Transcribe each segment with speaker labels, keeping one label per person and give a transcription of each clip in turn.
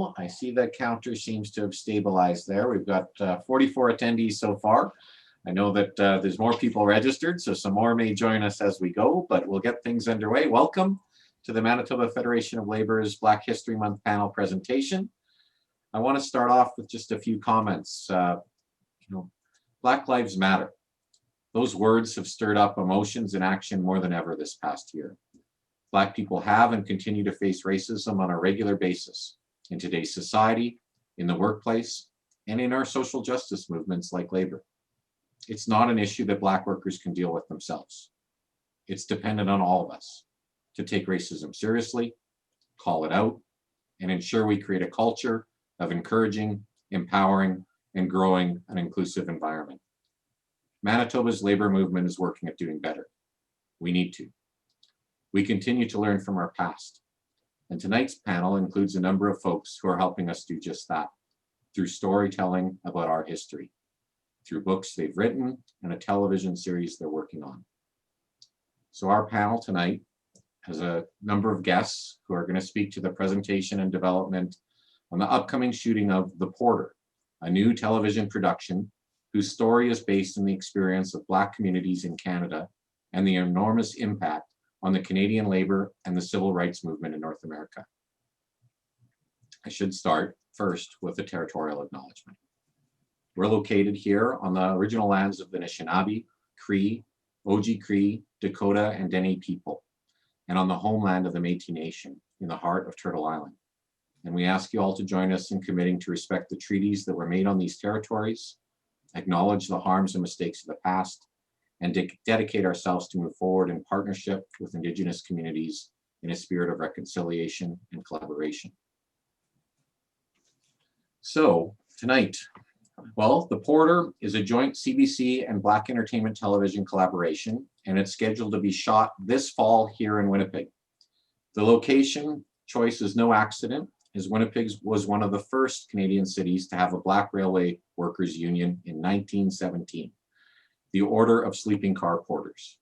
Speaker 1: panel. I see the counter seems to have stabilized there. We've got 44 attendees so far. I know that there's more people registered, so some more may join us as we go, but we'll get things underway. Welcome to the Manitoba Federation of Labor's Black History Month panel presentation. I want to start off with just a few comments. Black Lives Matter. Those words have stirred up emotions and action more than ever this past year. Black people have and continue to face racism on a regular basis in today's society, in the workplace, and in our social justice movements like labor. It's not an issue that Black workers can deal with themselves. It's dependent on all of us to take racism seriously, call it out, and ensure we create a culture of encouraging, empowering, and growing an inclusive environment. Manitoba's labor movement is working at doing better. We need to. We continue to learn from our past. And tonight's panel includes a number of folks who are helping us do just that through storytelling about our history, through books they've written and a television series they're working on. So our panel tonight has a number of guests who are going to speak to the presentation and development on the upcoming shooting of The Porter, a new television production whose story is based on the experience of Black communities in Canada and the enormous impact on the Canadian labor and the civil rights movement in North America. I should start first with a territorial acknowledgement. We're located here on the original lands of the Anishinaabe, Cree, Oji-Cree, Dakota, and Dene people, and on the homeland of the Métis Nation in the heart of Turtle Island. And we ask you all to join us in committing to respect the treaties that were made on these territories, acknowledge the harms and mistakes of the past, and dedicate ourselves to move forward in partnership with Indigenous communities in a spirit of reconciliation and collaboration. So tonight, well, The Porter is a joint CBC and Black Entertainment Television collaboration, and it's scheduled to be shot this fall here in Winnipeg. The location choice is no accident, as Winnipeg was one of the first Canadian cities to have a Black Railway Workers Union in 1917, the Order of Sleeping Car Porters.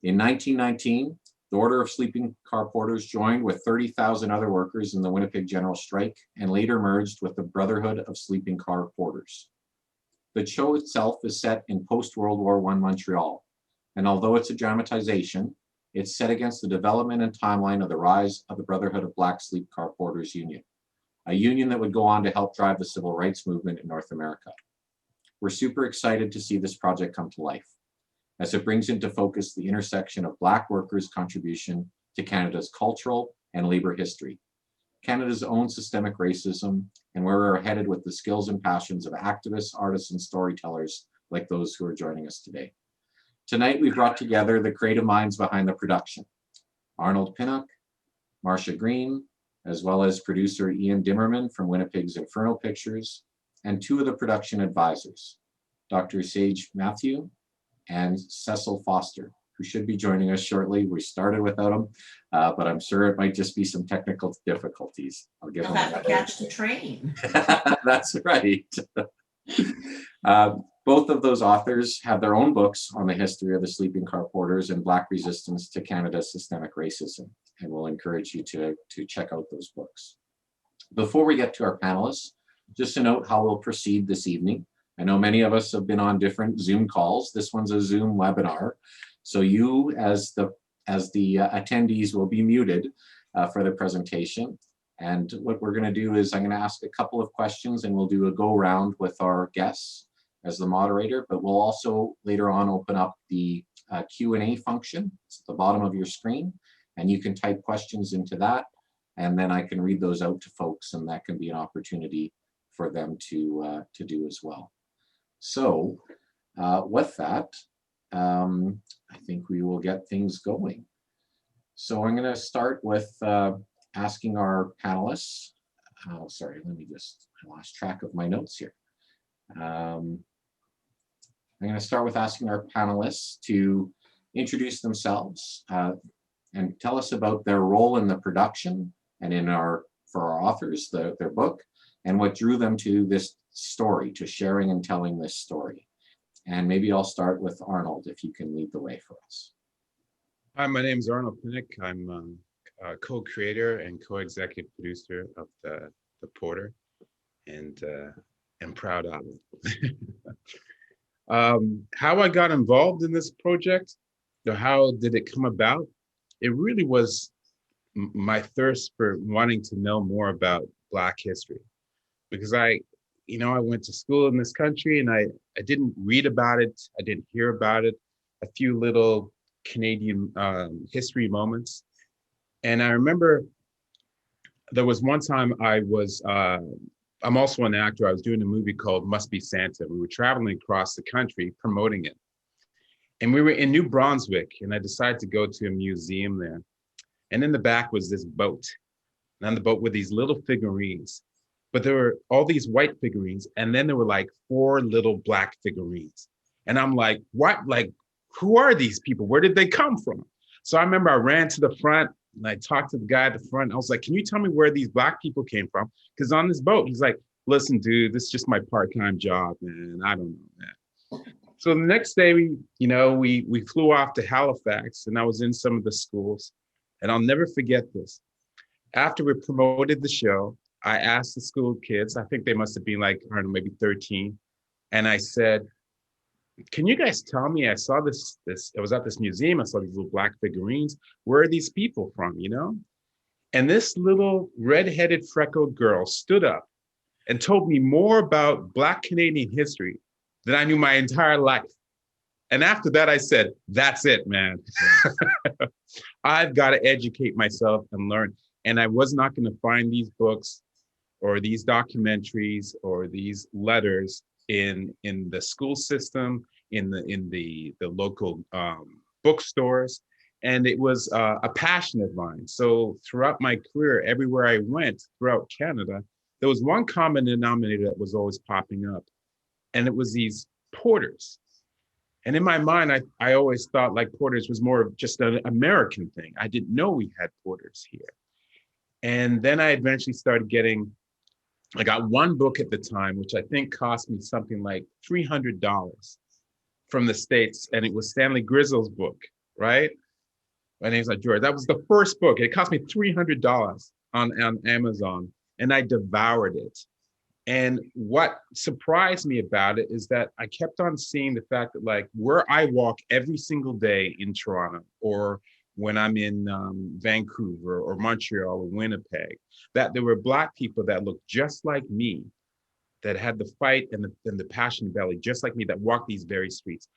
Speaker 1: In 1919, the Order of Sleeping Car Porters joined with 30,000 other workers in the Winnipeg General Strike and later merged with the Brotherhood of Sleeping Car Porters. The show itself is set in post-World War I Montreal, and although it's a dramatization, it's set against the development and timeline of the rise of the Brotherhood of Black Sleep Car Porters Union, a union that would go on to help drive the civil rights movement in North America. We're super excited to see this project come to life, as it brings into focus the intersection of Black workers' contribution to Canada's cultural and labor history, Canada's own systemic racism, and where we're headed with the skills and passions of activists, artists, and storytellers like those who are joining us today. Tonight, we've brought together the creative minds behind the production, Arnold Pinnock, Marcia Green, as well as producer Ian Dimmerman from Winnipeg's Infernal Pictures, and two of the production advisors, Dr. Saje Mathieu and Cecil Foster, who should be joining us shortly. We started without him, but I'm sure it might just be some technical difficulties. I'll give
Speaker 2: You'll have to catch the train.
Speaker 1: That's right. Both of those authors have their own books on the history of the sleeping car porters and Black resistance to Canada's systemic racism, and we'll encourage you to check out those books. Before we get to our panelists, just to note how we'll proceed this evening. I know many of us have been on different Zoom calls. This one's a Zoom webinar. So you as the attendees will be muted for the presentation. And what we're gonna do is I'm gonna ask a couple of questions and we'll do a go round with our guests as the moderator, but we'll also later on open up the Q&A function. It's at the bottom of your screen, and you can type questions into that, and then I can read those out to folks, and that can be an opportunity for them to do as well. So with that, I think we will get things going. So I'm going to start with asking our panelists. Oh, sorry, I lost track of my notes here. I'm going to start with asking our panelists to introduce themselves and tell us about their role in the production and for our authors, their book, and what drew them to this story, to sharing and telling this story. And maybe I'll start with Arnold, if you can lead the way for us.
Speaker 3: Hi, my name is Arnold Pinnock. I'm a co-creator and co-executive producer of the the Porter, and am proud of it. How I got involved in this project, or how did it come about? It really was my thirst for wanting to know more about Black history, because I went to school in this country and I didn't read about it. I didn't hear about it. A few little Canadian history moments. And I remember there was one time I'm also an actor. I was doing a movie called Must Be Santa. We were traveling across the country promoting it. And we were in New Brunswick, and I decided to go to a museum there. And in the back was this boat. And on the boat were these little figurines. But there were all these white figurines, and then there were like 4 little Black figurines. And I'm like, what? Like, who are these people? Where did they come from? So I remember I ran to the front and I talked to the guy at the front. I was like, can you tell me where these Black people came from? Because on this boat, he's like, listen, dude, this is just my part-time job, man. I don't know, man. So the next day, we flew off to Halifax, and I was in some of the schools. And I'll never forget this. After we promoted the show, I asked the school kids, I think they must have been like, I don't know, maybe 13. And I said, can you guys tell me, I saw this, I was at this museum, I saw these little Black figurines. Where are these people from, And this little red-headed freckled girl stood up and told me more about Black Canadian history than I knew my entire life. And after that, I said, that's it, man. I've got to educate myself and learn. And I was not going to find these books or these documentaries or these letters in the school system, in the local bookstores. And it was a passion of mine. So throughout my career, everywhere I went throughout Canada, there was one common denominator that was always popping up. And it was these porters. And in my mind, I always thought like porters was more of just an American thing. I didn't know we had porters here. And then I eventually I got one book at the time, which I think cost me something like $300 from the States. And it was Stanley Grizzle's book, right? My name's not George. That was the first book. It cost me $300 on Amazon, and I devoured it. And what surprised me about it is that I kept on seeing the fact that like where I walk every single day in Toronto, or when I'm in Vancouver or Montreal or Winnipeg, that there were Black people that looked just like me, that had the fight and the passion belly, just like me, that walked these very streets.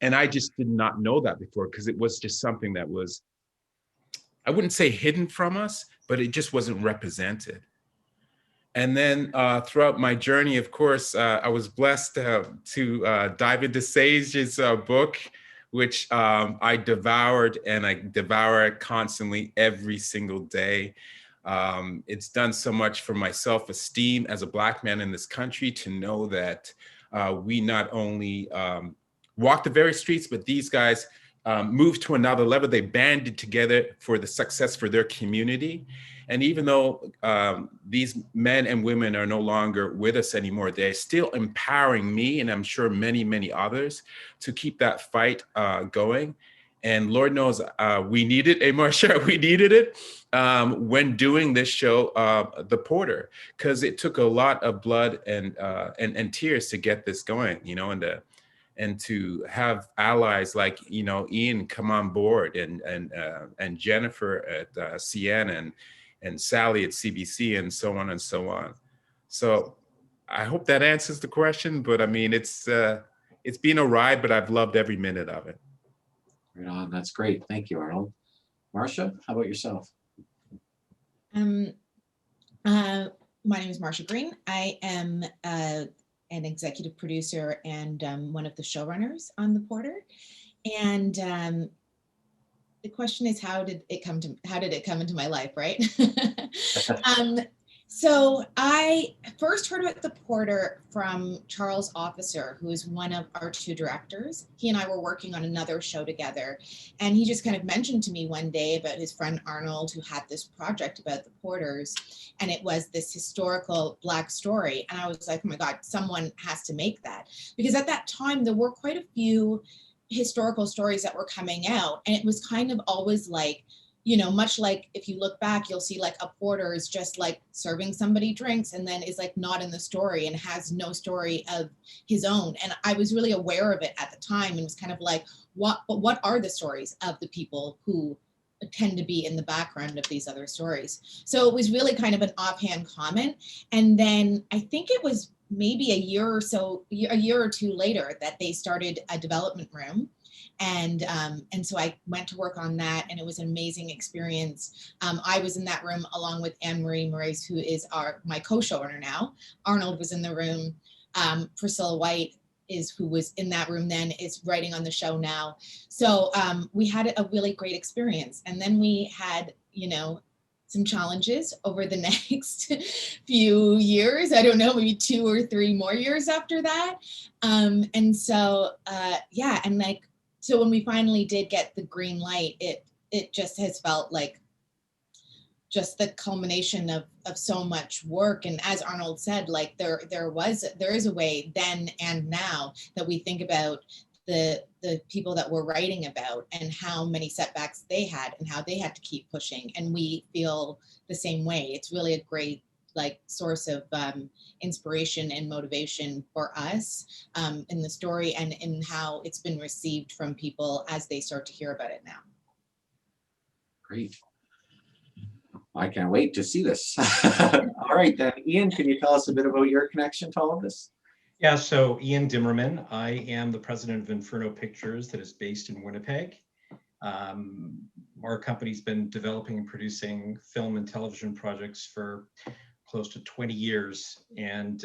Speaker 3: And I just did not know that before, because it was just something that was, I wouldn't say hidden from us, but it just wasn't represented. And then throughout my journey, of course, I was blessed to dive into Sage's book, which I devoured, and I devour it constantly every single day. It's done so much for my self-esteem as a Black man in this country, to know that we not only walk the very streets, but these guys moved to another level. They banded together for the success for their community. And even though these men and women are no longer with us anymore, they're still empowering me, and I'm sure many, many others, to keep that fight going. And Lord knows we needed it, Marcia, we needed it when doing this show, The Porter, because it took a lot of blood and tears to get this going, and to have allies like, Ian come on board, and Jennifer at CN, and Sally at CBC, and so on and so on. So I hope that answers the question, but I mean, it's been a ride, but I've loved every minute of it.
Speaker 1: Right on. That's great. Thank you, Arnold. Marcia, how about yourself?
Speaker 2: My name is Marcia Green. I am an executive producer and one of the showrunners on The Porter. And the question is, how did it come into my life, right? So I first heard about The Porter from Charles Officer, who is one of our 2 directors. He and I were working on another show together, and he just kind of mentioned to me one day about his friend Arnold, who had this project about the Porters, and it was this historical Black story. And I was like, oh my God, someone has to make that. Because at that time, there were quite a few historical stories that were coming out, and it was kind of always like, much like if you look back, you'll see like a porter is just like serving somebody drinks and then is like not in the story and has no story of his own. And I was really aware of it at the time and was kind of like, what are the stories of the people who tend to be in the background of these other stories? So it was really kind of an offhand comment. And then I think it was maybe a year or two later that they started a development room. And so I went to work on that, and it was an amazing experience. I was in that room along with Anne-Marie Moraes, who is my co-showrunner now. Arnold was in the room. Priscilla White who was in that room then, is writing on the show now. So we had a really great experience. And then we had, some challenges over the next few years. I don't know, maybe 2 or 3 more years after that. And so, and like, so when we finally did get the green light, it just has felt like just the culmination of so much work. And as Arnold said, like there is a way then and now that we think about the people that we're writing about and how many setbacks they had and how they had to keep pushing. And we feel the same way. It's really a great like source of inspiration and motivation for us in the story and in how it's been received from people as they start to hear about it now.
Speaker 1: Great. I can't wait to see this. All right, then, Ian, can you tell us a bit about your connection to all of this?
Speaker 4: Yeah, so Ian Dimmerman, I am the president of Inferno Pictures that is based in Winnipeg. Our company's been developing and producing film and television projects for close to 20 years. And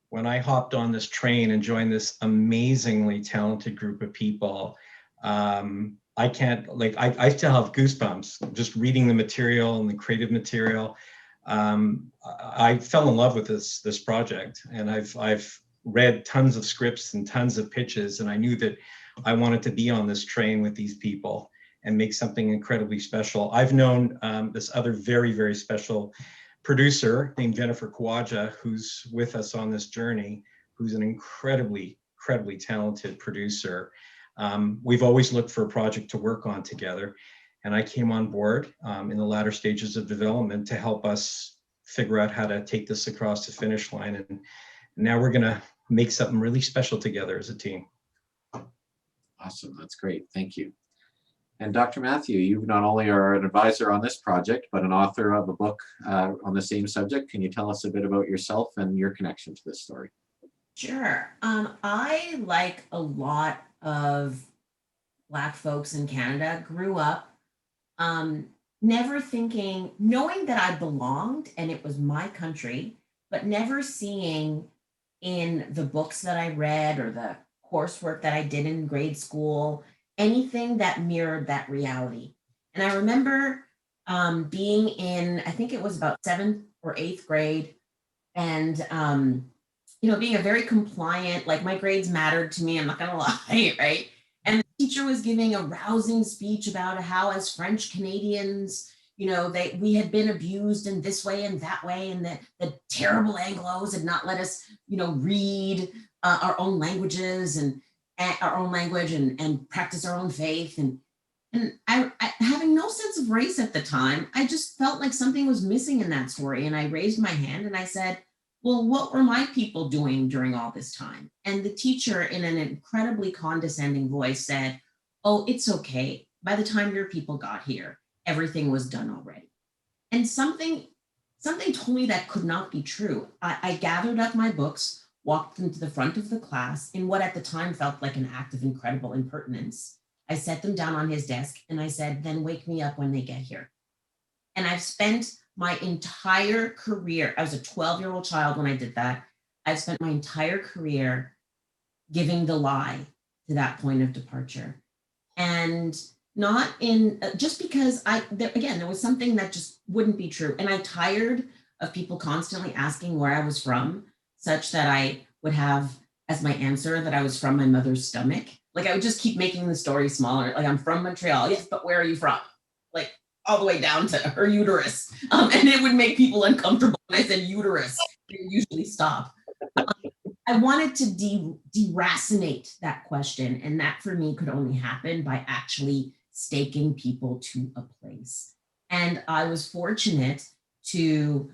Speaker 4: when I hopped on this train and joined this amazingly talented group of people, I can't, like, I still have goosebumps just reading the material and the creative material. I fell in love with this project, and I've read tons of scripts and tons of pitches, and I knew that I wanted to be on this train with these people and make something incredibly special. I've known this other very, very special producer named Jennifer Kawaja, who's with us on this journey, who's an incredibly talented producer. We've always looked for a project to work on together. And I came on board in the latter stages of development to help us figure out how to take this across the finish line. And now we're going to make something really special together as a team.
Speaker 1: Awesome. That's great. Thank you. And Dr. Mathieu, you not only are an advisor on this project, but an author of a book on the same subject. Can you tell us a bit about yourself and your connection to this story?
Speaker 5: Sure. I, like a lot of Black folks in Canada, grew up never thinking, knowing that I belonged and it was my country, but never seeing in the books that I read or the coursework that I did in grade school anything that mirrored that reality. And I remember being in, I think it was about 7th or 8th grade, and being a very compliant, like my grades mattered to me, I'm not gonna lie, right? And the teacher was giving a rousing speech about how as French Canadians, we had been abused in this way and that way, and the terrible Anglos had not let us, read our own languages and our own language and practice our own faith. And I, having no sense of race at the time, I just felt like something was missing in that story. And I raised my hand and I said, well, what were my people doing during all this time? And the teacher, in an incredibly condescending voice, said, oh, it's okay. By the time your people got here, everything was done already. And something told me that could not be true. I gathered up my books, walked them to the front of the class in what at the time felt like an act of incredible impertinence. I set them down on his desk and I said, then wake me up when they get here. And I've spent my entire career, I was a 12-year-old child when I did that. I've spent my entire career giving the lie to that point of departure. And not in, just because there was something that just wouldn't be true. And I'm tired of people constantly asking where I was from, such that I would have as my answer that I was from my mother's stomach. Like I would just keep making the story smaller. Like, I'm from Montreal. Yes, but where are you from? Like, all the way down to her uterus. And it would make people uncomfortable when I said uterus. They usually stop. I wanted to deracinate that question. And that for me could only happen by actually staking people to a place. And I was fortunate to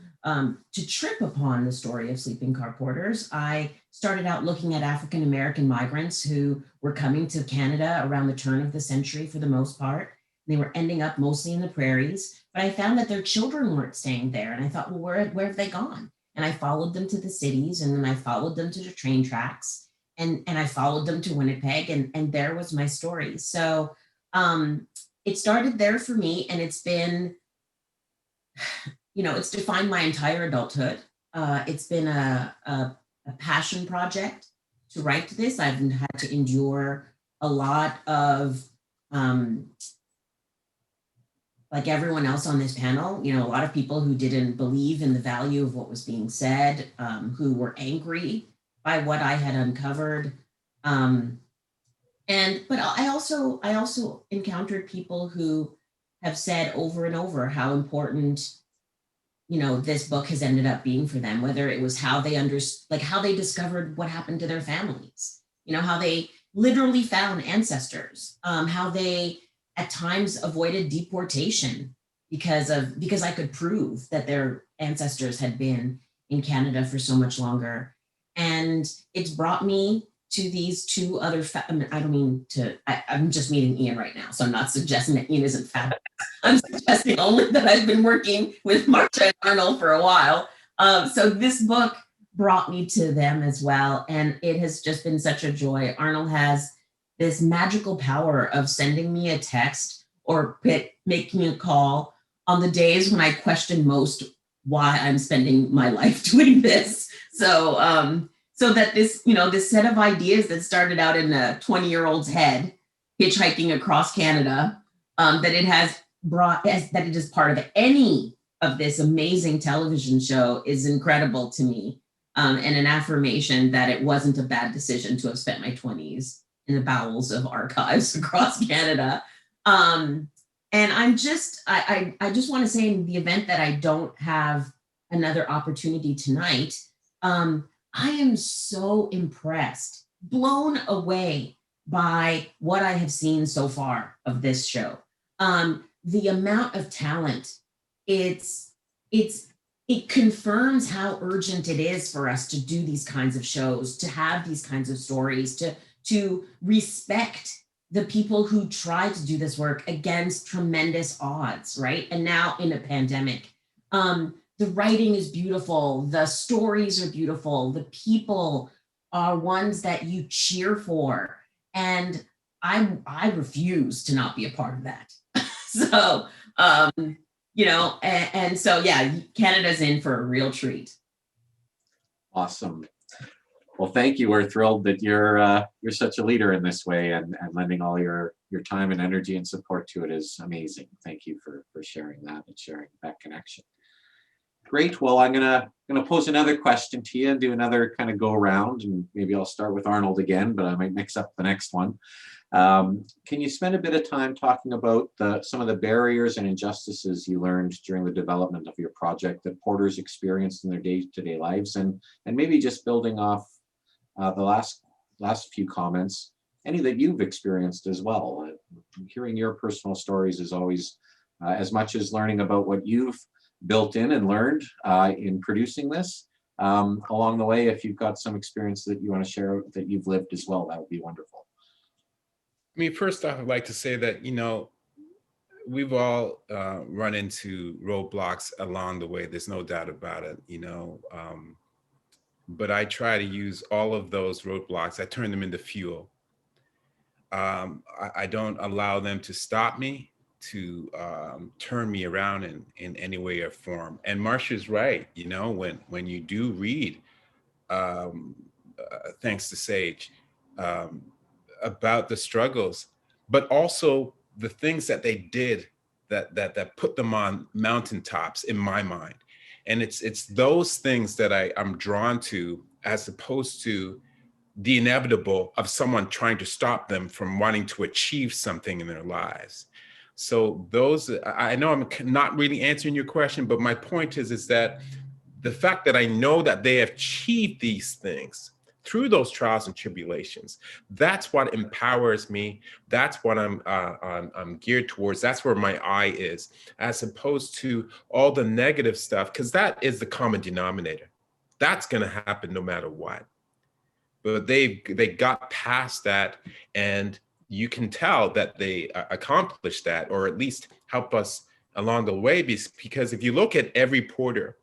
Speaker 5: trip upon the story of sleeping car porters. I started out looking at African American migrants who were coming to Canada around the turn of the century for the most part. They were ending up mostly in the prairies, but I found that their children weren't staying there. And I thought, well, where have they gone? And I followed them to the cities, and then I followed them to the train tracks, and I followed them to Winnipeg, and there was my story. So it started there for me, and it's been, it's defined my entire adulthood. It's been a passion project to write this. I've had to endure a lot of, like everyone else on this panel, a lot of people who didn't believe in the value of what was being said, who were angry by what I had uncovered. But I also encountered people who have said over and over how important, this book has ended up being for them, whether it was how they how they discovered what happened to their families, how they literally found ancestors, how they at times avoided deportation because I could prove that their ancestors had been in Canada for so much longer. And it's brought me to these two other, I'm just meeting Ian right now, so I'm not suggesting that Ian isn't fabulous. I'm suggesting only that I've been working with Marcia and Arnold for a while. So this book brought me to them as well. And it has just been such a joy. Arnold has this magical power of sending me a text or making a call on the days when I question most why I'm spending my life doing this. So that this, this set of ideas that started out in a 20-year-old's head, hitchhiking across Canada, that it is part of any of this amazing television show is incredible to me. And an affirmation that it wasn't a bad decision to have spent my 20s in the bowels of archives across Canada. And I just want to say, in the event that I don't have another opportunity tonight, I am so impressed, blown away by what I have seen so far of this show. The amount of talent, it confirms how urgent it is for us to do these kinds of shows, to have these kinds of stories, to respect the people who try to do this work against tremendous odds, right? And now in a pandemic. The writing is beautiful. The stories are beautiful. The people are ones that you cheer for. And I refuse to not be a part of that. So, so yeah, Canada's in for a real treat.
Speaker 1: Awesome. Well, thank you. We're thrilled that you're such a leader in this way, and lending all your time and energy and support to it is amazing. Thank you for sharing that and sharing that connection. Great. Well, I'm gonna pose another question to you and do another kind of go around, and maybe I'll start with Arnold again, but I might mix up the next one. Can you spend a bit of time talking about some of the barriers and injustices you learned during the development of your project that porters experienced in their day-to-day lives, and maybe just building off the last few comments, any that you've experienced as well? Hearing your personal stories is always as much as learning about what you've built in and learned in producing this. Along the way, if you've got some experience that you want to share that you've lived as well, that would be wonderful.
Speaker 3: I mean, first off, I'd like to say that, we've all run into roadblocks along the way. There's no doubt about it, but I try to use all of those roadblocks. I turn them into fuel. I don't allow them to stop me, to turn me around in any way or form. And Marcia's right, when you do read, thanks to Sage, about the struggles, but also the things that they did that put them on mountaintops in my mind. And it's those things that I'm drawn to, as opposed to the inevitable of someone trying to stop them from wanting to achieve something in their lives. So those, I know I'm not really answering your question, but my point is that the fact that I know that they have achieved these things through those trials and tribulations. That's what empowers me. That's what I'm geared towards. That's where my eye is, as opposed to all the negative stuff, because that is the common denominator. That's going to happen no matter what. But they got past that, and you can tell that they accomplished that, or at least help us along the way. Because if you look at every porter,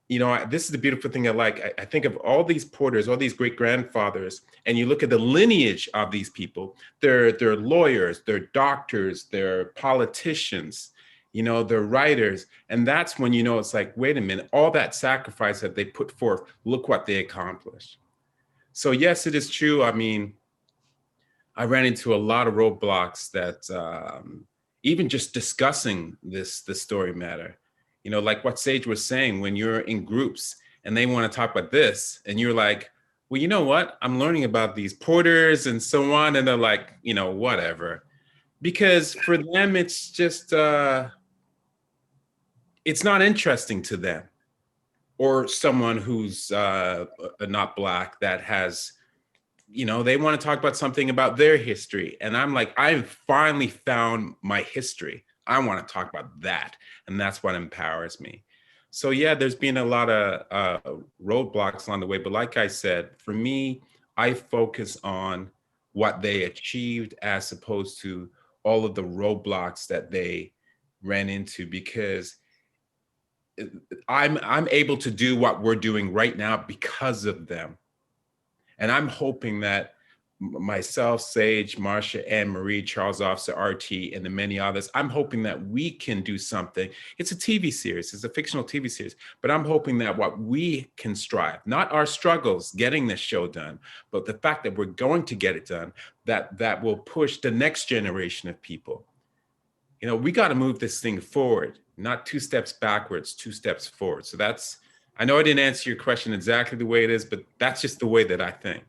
Speaker 3: you know, this is the beautiful thing I like. I think of all these porters, all these great grandfathers, and you look at the lineage of these people. They're lawyers, they're doctors, they're politicians, you know, they're writers. And that's when you know it's like, wait a minute, all that sacrifice that they put forth, look what they accomplished. So yes, it is true. I mean, I ran into a lot of roadblocks that even just discussing this story matter. You know, like what Saje was saying, when you're in groups and they want to talk about this, and you're like, well, you know what? I'm learning about these porters and so on. And they're like, you know, whatever. Because for them, it's just, it's not interesting to them. Or someone who's not Black that has, you know, they want to talk about something about their history. And I'm like, I've finally found my history. I want to talk about that. And that's what empowers me. So yeah, there's been a lot of roadblocks along the way. But like I said, for me, I focus on what they achieved as opposed to all of the roadblocks that they ran into, because I'm able to do what we're doing right now because of them. And I'm hoping that myself, Saje, Marcia, Anne Marie, Charles Officer, RT, and the many others, I'm hoping that we can do something. It's a TV series, it's a fictional TV series, but I'm hoping that what we can strive, not our struggles getting this show done, but the fact that we're going to get it done, that will push the next generation of people. You know, we got to move this thing forward, not 2 steps backwards, 2 steps forward. So that's, I know I didn't answer your question exactly the way it is, but that's just the way that I think.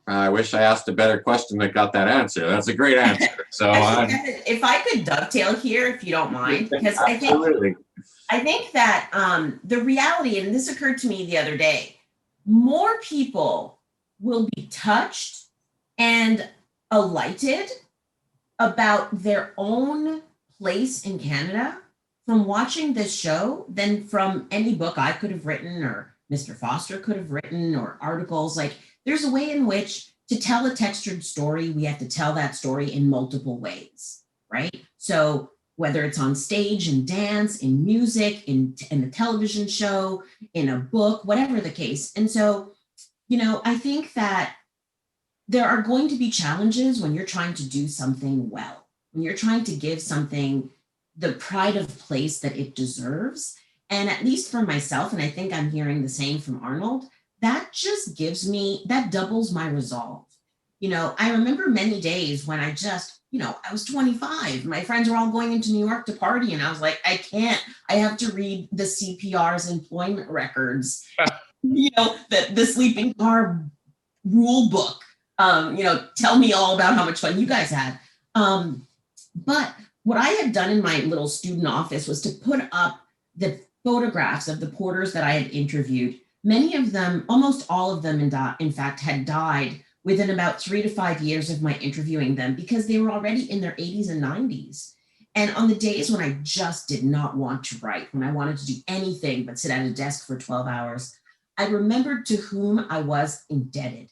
Speaker 1: I wish I asked a better question that got that answer. That's a great answer. So
Speaker 5: if I could dovetail here, if you don't mind, because I think that the reality, and this occurred to me the other day, more people will be touched and alighted about their own place in Canada from watching this show than from any book I could have written, or Mr. Foster could have written, or articles. Like, there's a way in which to tell a textured story, we have to tell that story in multiple ways, right? So whether it's on stage, in dance, in music, in a television show, in a book, whatever the case. And so, you know, I think that there are going to be challenges when you're trying to do something well, when you're trying to give something the pride of place that it deserves. And at least for myself, and I think I'm hearing the same from Arnold, that just gives me, that doubles my resolve. You know, I remember many days when I just, you know, I was 25. My friends were all going into New York to party. And I was like, I can't, I have to read the CPR's employment records, you know, the sleeping car rule book, you know, tell me all about how much fun you guys had. But what I had done in my little student office was to put up the photographs of the porters that I had interviewed. Many of them, almost all of them, in fact, had died within about 3 to 5 years of my interviewing them, because they were already in their 80s and 90s. And on the days when I just did not want to write, when I wanted to do anything but sit at a desk for 12 hours, I remembered to whom I was indebted,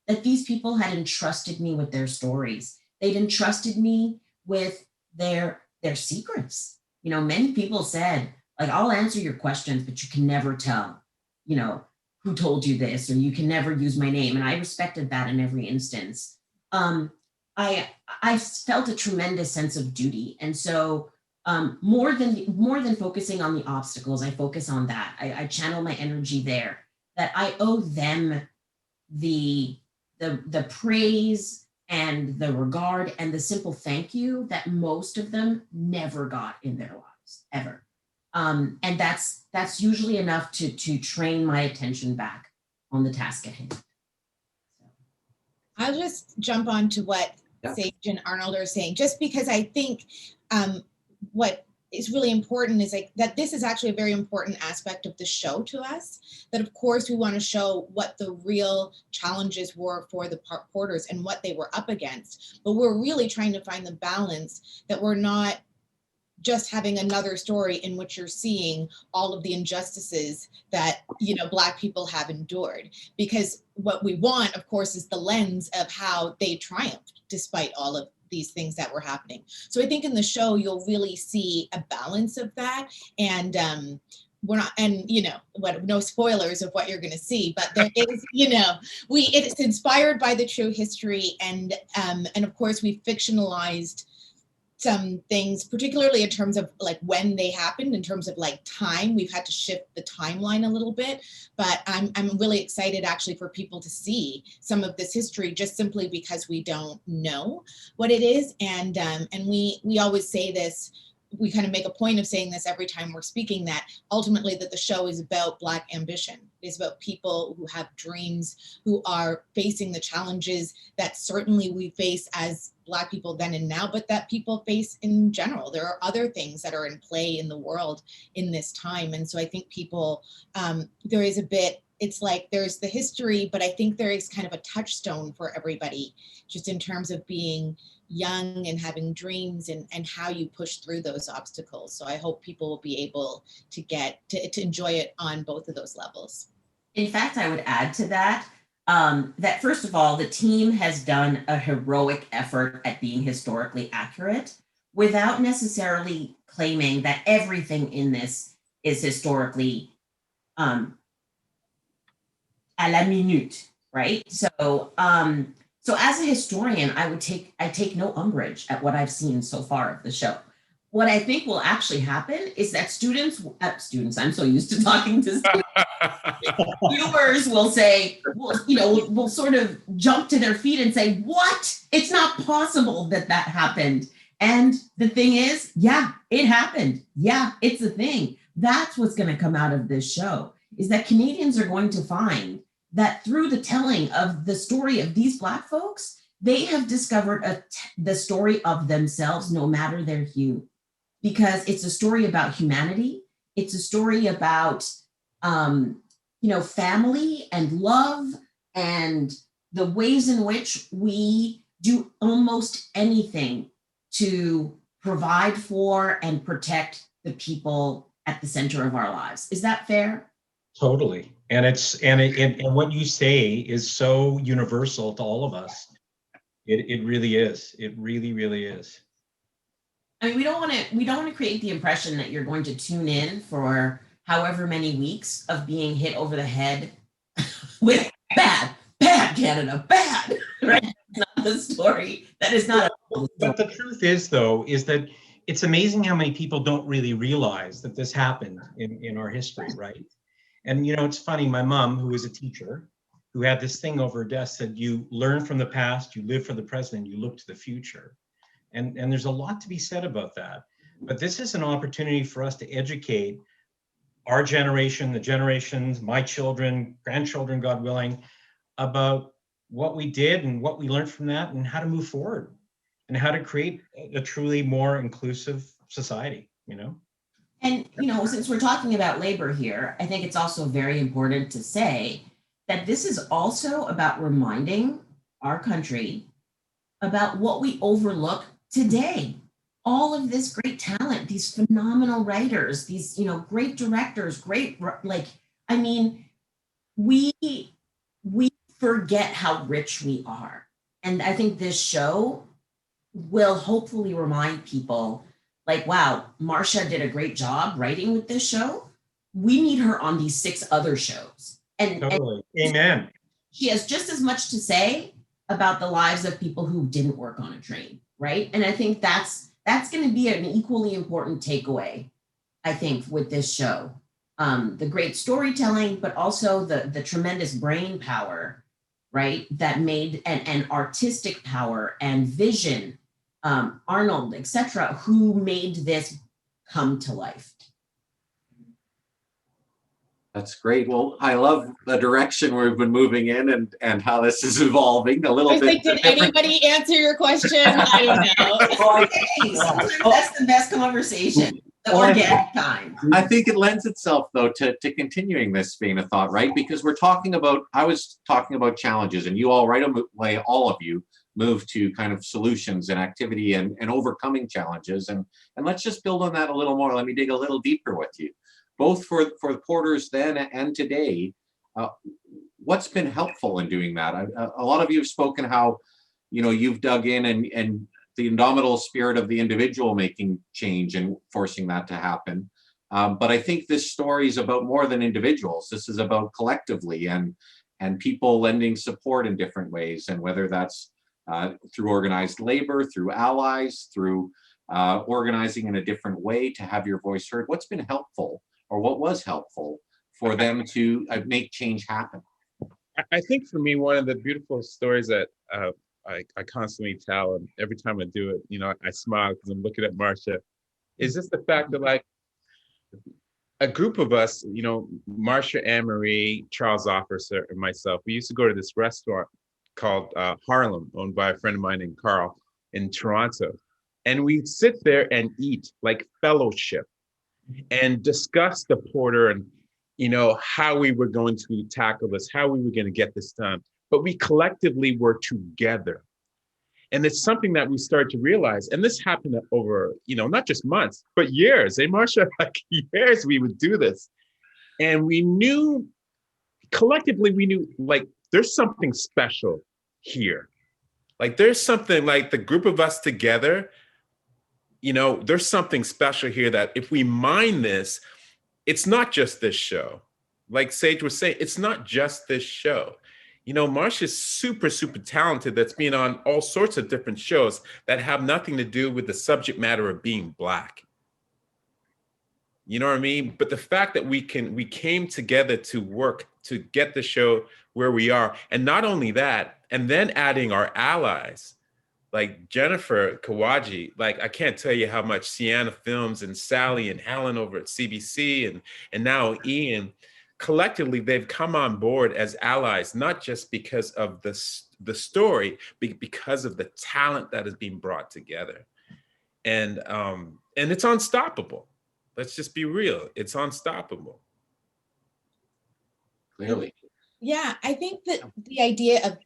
Speaker 5: that these people had entrusted me with their stories. They'd entrusted me with their secrets. You know, many people said, like, I'll answer your questions, but you can never tell, you know, who told you this, or you can never use my name. And I respected that in every instance. I felt a tremendous sense of duty. And so more than focusing on the obstacles, I focus on that. I channel my energy there, that I owe them the praise and the regard and the simple thank you that most of them never got in their lives, ever. And that's usually enough to train my attention back on the task at hand.
Speaker 2: I'll just jump on to what Saje and Arnold are saying, just because I think what is really important is like that this is actually a very important aspect of the show to us, that of course we want to show what the real challenges were for the porters and what they were up against, but we're really trying to find the balance that we're not just having another story in which you're seeing all of the injustices that, you know, Black people have endured. Because what we want, of course, is the lens of how they triumphed despite all of these things that were happening. So I think in the show, you'll really see a balance of that. And we're not, and you know, what, no spoilers of what you're going to see, but there is, you know, it's inspired by the true history. And of course, we fictionalized some things, particularly in terms of like when they happened, in terms of like time. We've had to shift the timeline a little bit, but I'm really excited actually for people to see some of this history, just simply because we don't know what it is. And we always say this, we kind of make a point of saying this every time we're speaking, that ultimately that the show is about Black ambition. It's about people who have dreams, who are facing the challenges that certainly we face as Black people then and now, but that people face in general. There are other things that are in play in the world in this time. And so I think people, there is a bit, it's like there's the history, but I think there is kind of a touchstone for everybody, just in terms of being young and having dreams and how you push through those obstacles. So I hope people will be able to get to enjoy it on both of those levels.
Speaker 5: In fact, I would add to that, that first of all, the team has done a heroic effort at being historically accurate without necessarily claiming that everything in this is historically à la minute, right? So as a historian, I take no umbrage at what I've seen so far of the show. What I think will actually happen is that students, I'm so used to talking to students, viewers will say, will sort of jump to their feet and say, what? It's not possible that happened. And the thing is, yeah, it happened. Yeah, it's a thing. That's what's going to come out of this show, is that Canadians are going to find that through the telling of the story of these Black folks, they have discovered the story of themselves, no matter their hue, because it's a story about humanity. It's a story about, family and love and the ways in which we do almost anything to provide for and protect the people at the center of our lives. Is that fair?
Speaker 4: Totally. And what you say is so universal to all of us. It really is. It really, really is.
Speaker 5: I mean, we don't want to create the impression that you're going to tune in for however many weeks of being hit over the head with bad Canada, bad, right? It's not the story. That is not.
Speaker 4: But the truth is, though, is that it's amazing how many people don't really realize that this happened in our history, right? And, it's funny, my mom, who was a teacher, who had this thing over her desk, said, you learn from the past, you live for the present, you look to the future. And there's a lot to be said about that. But this is an opportunity for us to educate our generation, the generations, my children, grandchildren, God willing, about what we did and what we learned from that and how to move forward and how to create a truly more inclusive society,
Speaker 5: And, since we're talking about labor here, I think it's also very important to say that this is also about reminding our country about what we overlook today. All of this great talent, these phenomenal writers, these, great directors, we forget how rich we are. And I think this show will hopefully remind people, like, wow, Marcia did a great job writing with this show. We need her on these 6 other shows.
Speaker 4: Totally. Amen.
Speaker 5: She has just as much to say about the lives of people who didn't work on a train, right? And I think that's going to be an equally important takeaway, I think, with this show. The great storytelling, but also the tremendous brain power, right? That made, and artistic power and vision, Arnold, etc., who made this come to life.
Speaker 1: That's great. Well, I love the direction we've been moving in and how this is evolving a little bit.
Speaker 2: Did anybody answer your question? I don't know.
Speaker 5: Sometimes that's the best conversation. The organic kind.
Speaker 1: I think it lends itself, though, to continuing this vein of thought, right? Because I was talking about challenges, and you all right away, all of you, move to kind of solutions and activity and overcoming challenges. And let's just build on that a little more. Let me dig a little deeper with you, both for the porters then and today. What's been helpful in doing that? A lot of you have spoken how, you've dug in and the indomitable spirit of the individual making change and forcing that to happen. But I think this story is about more than individuals. This is about collectively and people lending support in different ways, and whether that's through organized labor, through allies, through organizing in a different way to have your voice heard. What's been helpful, or what was helpful for them to make change happen?
Speaker 3: I think for me, one of the beautiful stories that I constantly tell, and every time I do it, I smile because I'm looking at Marcia, is just the fact that, like, a group of us, Marcia, Anne-Marie, Charles Officer, and myself, we used to go to this restaurant called Harlem, owned by a friend of mine named Carl, in Toronto. And we'd sit there and eat like fellowship and discuss the porter and, how we were going to tackle this, how we were going to get this done. But we collectively were together. And it's something that we started to realize. And this happened over, not just months, but years. Hey, Marcia, like years we would do this. And we knew, collectively, like, there's something special here. Like, there's something, like, the group of us together, there's something special here that if we mine this, it's not just this show. Like Sage was saying, it's not just this show. Marcia's super, super talented, that's been on all sorts of different shows that have nothing to do with the subject matter of being Black. You know what I mean? But the fact that we came together to work to get the show where we are, and not only that, and then adding our allies, like Jennifer Kawaji, like, I can't tell you how much Sienna Films and Sally and Helen over at CBC and now Ian, collectively, they've come on board as allies, not just because of the story, but because of the talent that is being brought together. And it's unstoppable. Let's just be real. It's unstoppable.
Speaker 1: Clearly.
Speaker 2: Yeah, I think that the idea of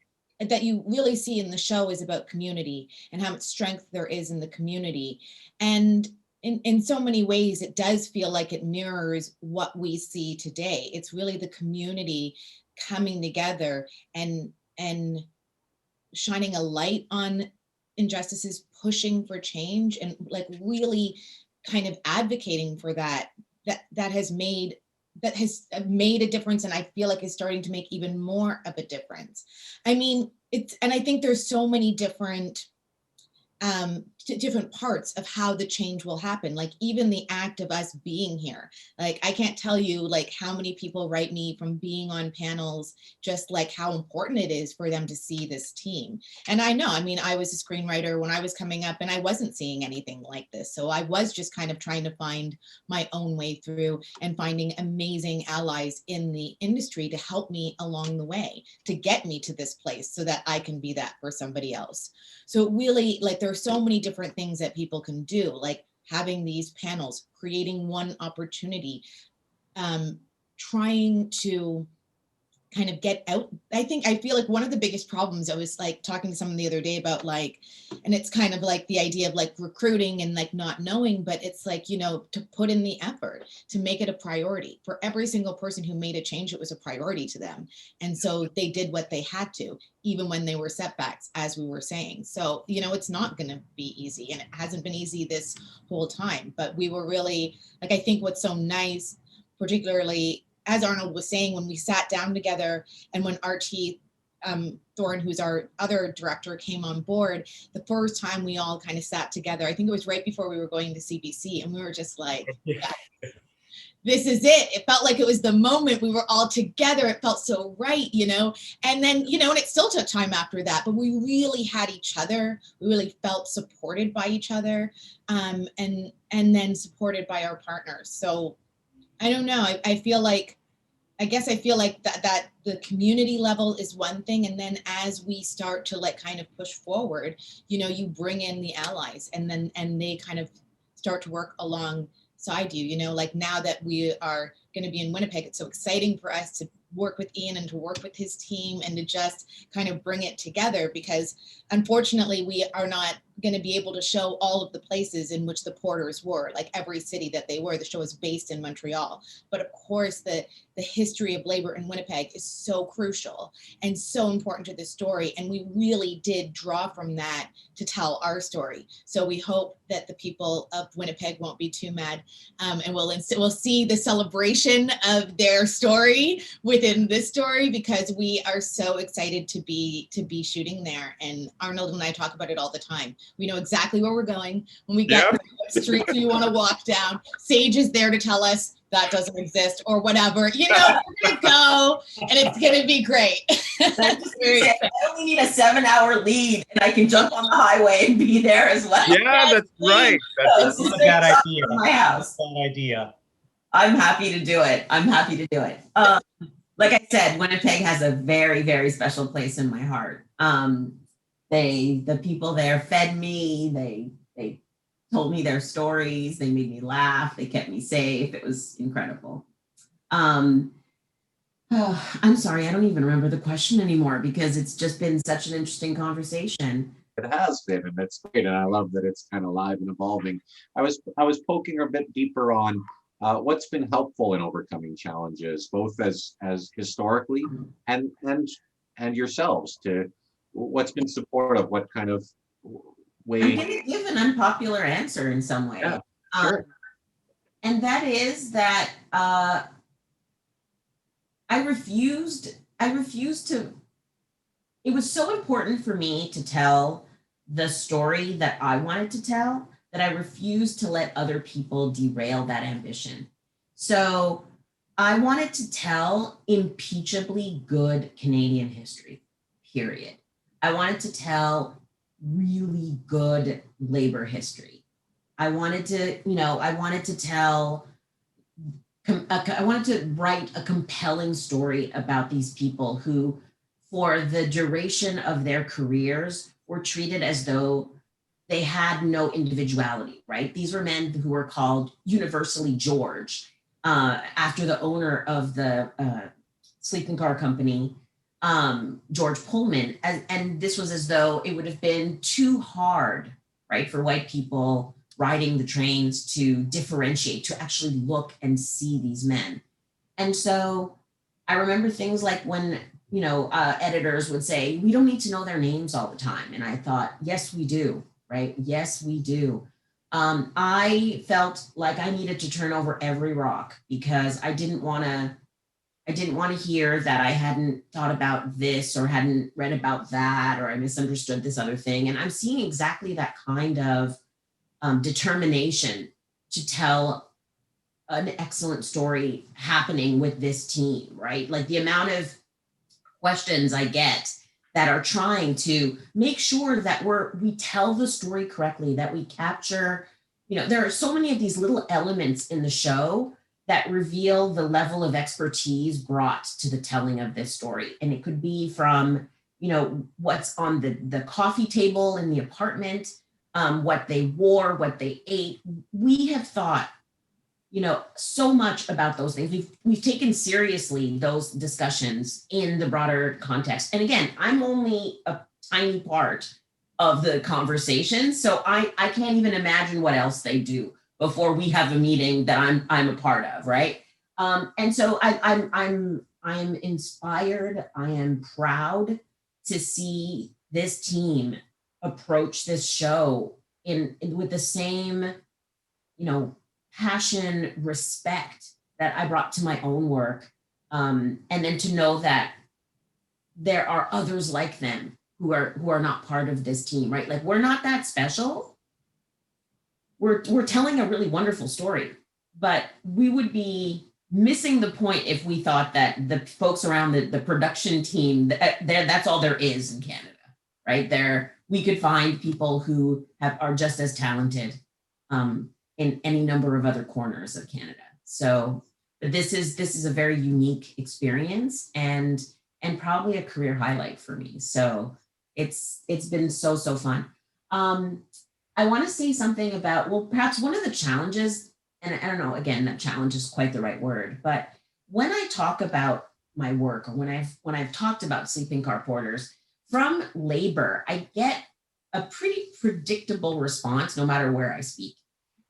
Speaker 2: that you really see in the show is about community and how much strength there is in the community. And in so many ways, it does feel like it mirrors what we see today. It's really the community coming together and shining a light on injustices, pushing for change, and like really kind of advocating for that has made a difference, and I feel like it's starting to make even more of a difference. I mean, and I think there's so many different parts of how the change will happen. Like, even the act of us being here, like, I can't tell you like how many people write me from being on panels, just like how important it is for them to see this team. And I know, I mean, I was a screenwriter when I was coming up and I wasn't seeing anything like this. So I was just kind of trying to find my own way through and finding amazing allies in the industry to help me along the way, to get me to this place so that I can be that for somebody else. So really, like, there are so many different things that people can do, like having these panels, creating one opportunity, trying to kind of get out. I feel like one of the biggest problems, I was like talking to someone the other day about, like, and it's kind of like the idea of like recruiting and like not knowing, but it's like, to put in the effort, to make it a priority. For every single person who made a change, it was a priority to them. And so they did what they had to, even when they were setbacks, as we were saying. So, it's not going to be easy, and it hasn't been easy this whole time, but we were really, like, I think what's so nice, particularly as Arnold was saying, when we sat down together and when Archie Thorne, who's our other director, came on board, the first time we all kind of sat together, I think it was right before we were going to CBC, and we were just like, yeah, this is it. It felt like it was the moment we were all together. It felt so right, and then, and it still took time after that, but we really had each other. We really felt supported by each other, and then supported by our partners. So I don't know. I feel like that the community level is one thing. And then as we start to like kind of push forward, you bring in the allies, and they kind of start to work alongside So I do, like now that we are going to be in Winnipeg, it's so exciting for us to work with Ian and to work with his team and to just kind of bring it together, because unfortunately we are not going to be able to show all of the places in which the porters were, like every city that they were. The show is based in Montreal, but of course the history of labor in Winnipeg is so crucial and so important to the story, and we really did draw from that to tell our story. So we hope that the people of Winnipeg won't be too mad, and we'll see the celebration of their story within this story, because we are so excited to be shooting there. And Arnold and I talk about it all the time. We know exactly where we're going when we get
Speaker 3: Yep.
Speaker 2: there, what streets we want to walk down. Sage is there to tell us that doesn't exist or whatever. We're gonna go and it's gonna be great.
Speaker 5: I only need a 7-hour lead and I can jump on the highway and be there as well.
Speaker 3: Yeah, that's right.
Speaker 4: That's not a bad idea.
Speaker 5: My house.
Speaker 4: Bad idea.
Speaker 5: I'm happy to do it. Like I said, Winnipeg has a very, very special place in my heart. The people there fed me. They told me their stories. They made me laugh. They kept me safe. It was incredible. I'm sorry, I don't even remember the question anymore because it's just been such an interesting conversation.
Speaker 1: It has been, and it's great, and I love that it's kind of live and evolving. I was poking a bit deeper on what's been helpful in overcoming challenges, both as historically and yourselves, to what's been supportive, what kind of way.
Speaker 5: I'm going to give an unpopular answer in some way.
Speaker 1: Yeah, sure.
Speaker 5: And that is that I refused to. It was so important for me to tell the story that I wanted to tell that I refused to let other people derail that ambition. So I wanted to tell impeachably good Canadian history, period. I wanted to tell really good labor history. I wanted to write a compelling story about these people who, for the duration of their careers, were treated as though they had no individuality, right? These were men who were called universally George, after the owner of the sleeping car company, George Pullman. And this was as though it would have been too hard, right, for white people riding the trains to differentiate, to actually look and see these men. And so I remember things like when, editors would say, we don't need to know their names all the time. And I thought, yes, we do, right? Yes, we do. I felt like I needed to turn over every rock because I didn't want to hear that I hadn't thought about this or hadn't read about that, or I misunderstood this other thing. And I'm seeing exactly that kind of determination to tell an excellent story happening with this team, right? Like the amount of questions I get that are trying to make sure that we tell the story correctly, that we capture, there are so many of these little elements in the show that reveal the level of expertise brought to the telling of this story. And it could be from, what's on the coffee table in the apartment, what they wore, what they ate. We have thought, so much about those things. We've taken seriously those discussions in the broader context. And again, I'm only a tiny part of the conversation, so I can't even imagine what else they do before we have a meeting that I'm a part of, right? And so I'm inspired. I am proud to see this team approach this show in with the same, passion, respect that I brought to my own work. And then to know that there are others like them who are not part of this team, right? Like we're not that special. We're telling a really wonderful story, but we would be missing the point if we thought that the folks around the production team, that's all there is in Canada, right? We could find people who are just as talented in any number of other corners of Canada. So this is a very unique experience and probably a career highlight for me. So it's been so fun. I want to say something about, perhaps one of the challenges, and I don't know, again, that challenge is quite the right word, but when I talk about my work, or when I've talked about sleeping car porters from labor, I get a pretty predictable response no matter where I speak.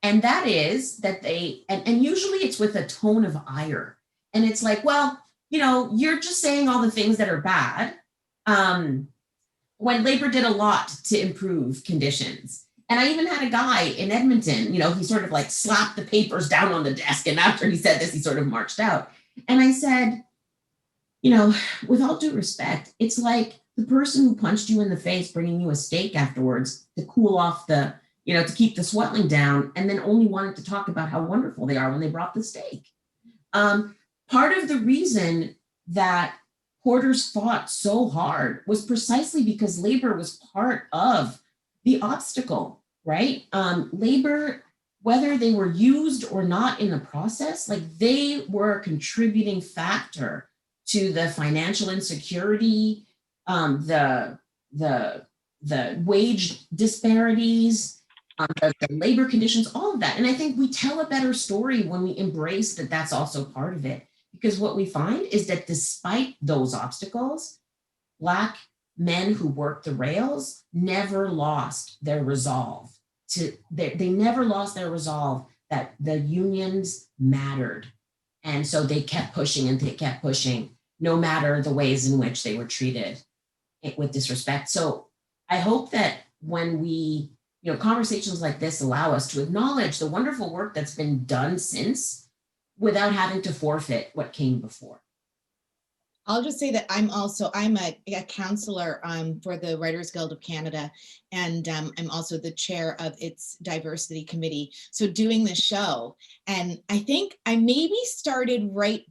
Speaker 5: And that is that and usually it's with a tone of ire. And it's like, well, you're just saying all the things that are bad. When labor did a lot to improve conditions. And I even had a guy in Edmonton, he sort of like slapped the papers down on the desk. And after he said this, he sort of marched out. And I said, with all due respect, it's like the person who punched you in the face bringing you a steak afterwards to cool off to keep the swelling down, and then only wanted to talk about how wonderful they are when they brought the steak. Part of the reason that porters fought so hard was precisely because labor was part of the obstacle, right? Labor, whether they were used or not in the process, like they were a contributing factor to the financial insecurity, the wage disparities, the labor conditions, all of that. And I think we tell a better story when we embrace that that's also part of it. Because what we find is that despite those obstacles, Black men who worked the rails never lost their resolve they never lost their resolve that the unions mattered. And so they kept pushing and they kept pushing, no matter the ways in which they were treated with disrespect. So I hope that when we, conversations like this allow us to acknowledge the wonderful work that's been done since, without having to forfeit what came before.
Speaker 2: I'll just say that I'm a counselor for the Writers Guild of Canada, and I'm also the chair of its diversity committee. So doing this show, and I think I maybe started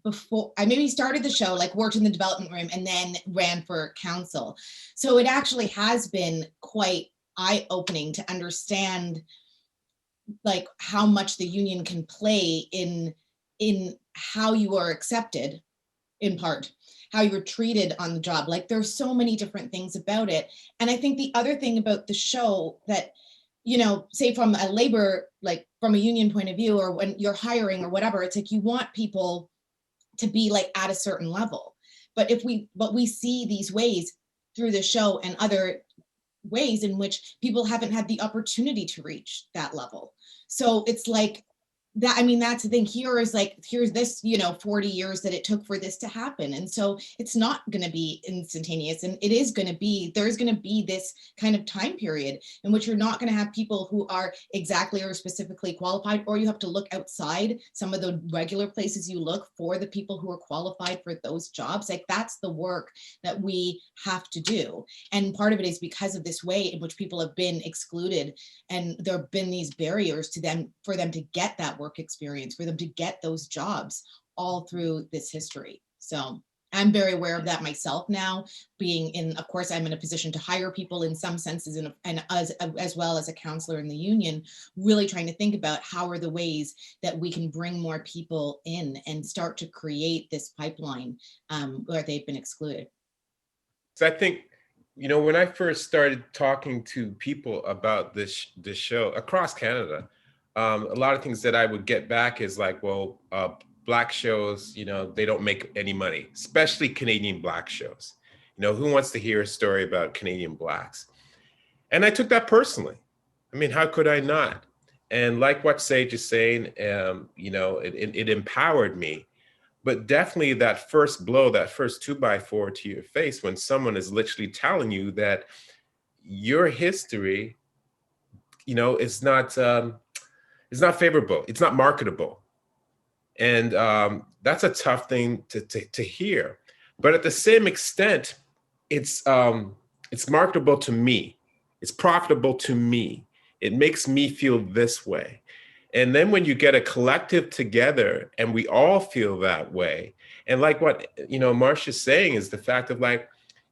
Speaker 2: the show, like worked in the development room and then ran for council. So it actually has been quite eye-opening to understand like how much the union can play in how you are accepted, in part how you were treated on the job. Like there's so many different things about it. And I think the other thing about the show that, say from a labor, like from a union point of view, or when you're hiring or whatever, it's like you want people to be like at a certain level. But we see these ways through the show and other ways in which people haven't had the opportunity to reach that level. So it's like, that, I mean, that's the thing here is like, here's this, 40 years that it took for this to happen. And so it's not going to be instantaneous. And it is going to be, there's going to be this kind of time period in which you're not going to have people who are exactly or specifically qualified, or you have to look outside some of the regular places you look for the people who are qualified for those jobs. Like that's the work that we have to do. And part of it is because of this way in which people have been excluded, and there have been these barriers to them, for them to get that work experience, for them to get those jobs all through this history. So I'm very aware of that myself now, being in, of course, I'm in a position to hire people in some senses, and as well as a counselor in the union, really trying to think about how are the ways that we can bring more people in and start to create this pipeline where they've been excluded.
Speaker 3: So I think, when I first started talking to people about this show across Canada, a lot of things that I would get back is like, well, Black shows, they don't make any money, especially Canadian Black shows. Who wants to hear a story about Canadian Blacks? And I took that personally. I mean, how could I not? And like what Saje is saying, it empowered me. But definitely that first blow, that first 2x4 to your face, when someone is literally telling you that your history, is not favorable, it's not marketable. And that's a tough thing to hear. But at the same extent, it's marketable to me. It's profitable to me. It makes me feel this way. And then when you get a collective together and we all feel that way, and like what, Marcia's saying is the fact of like,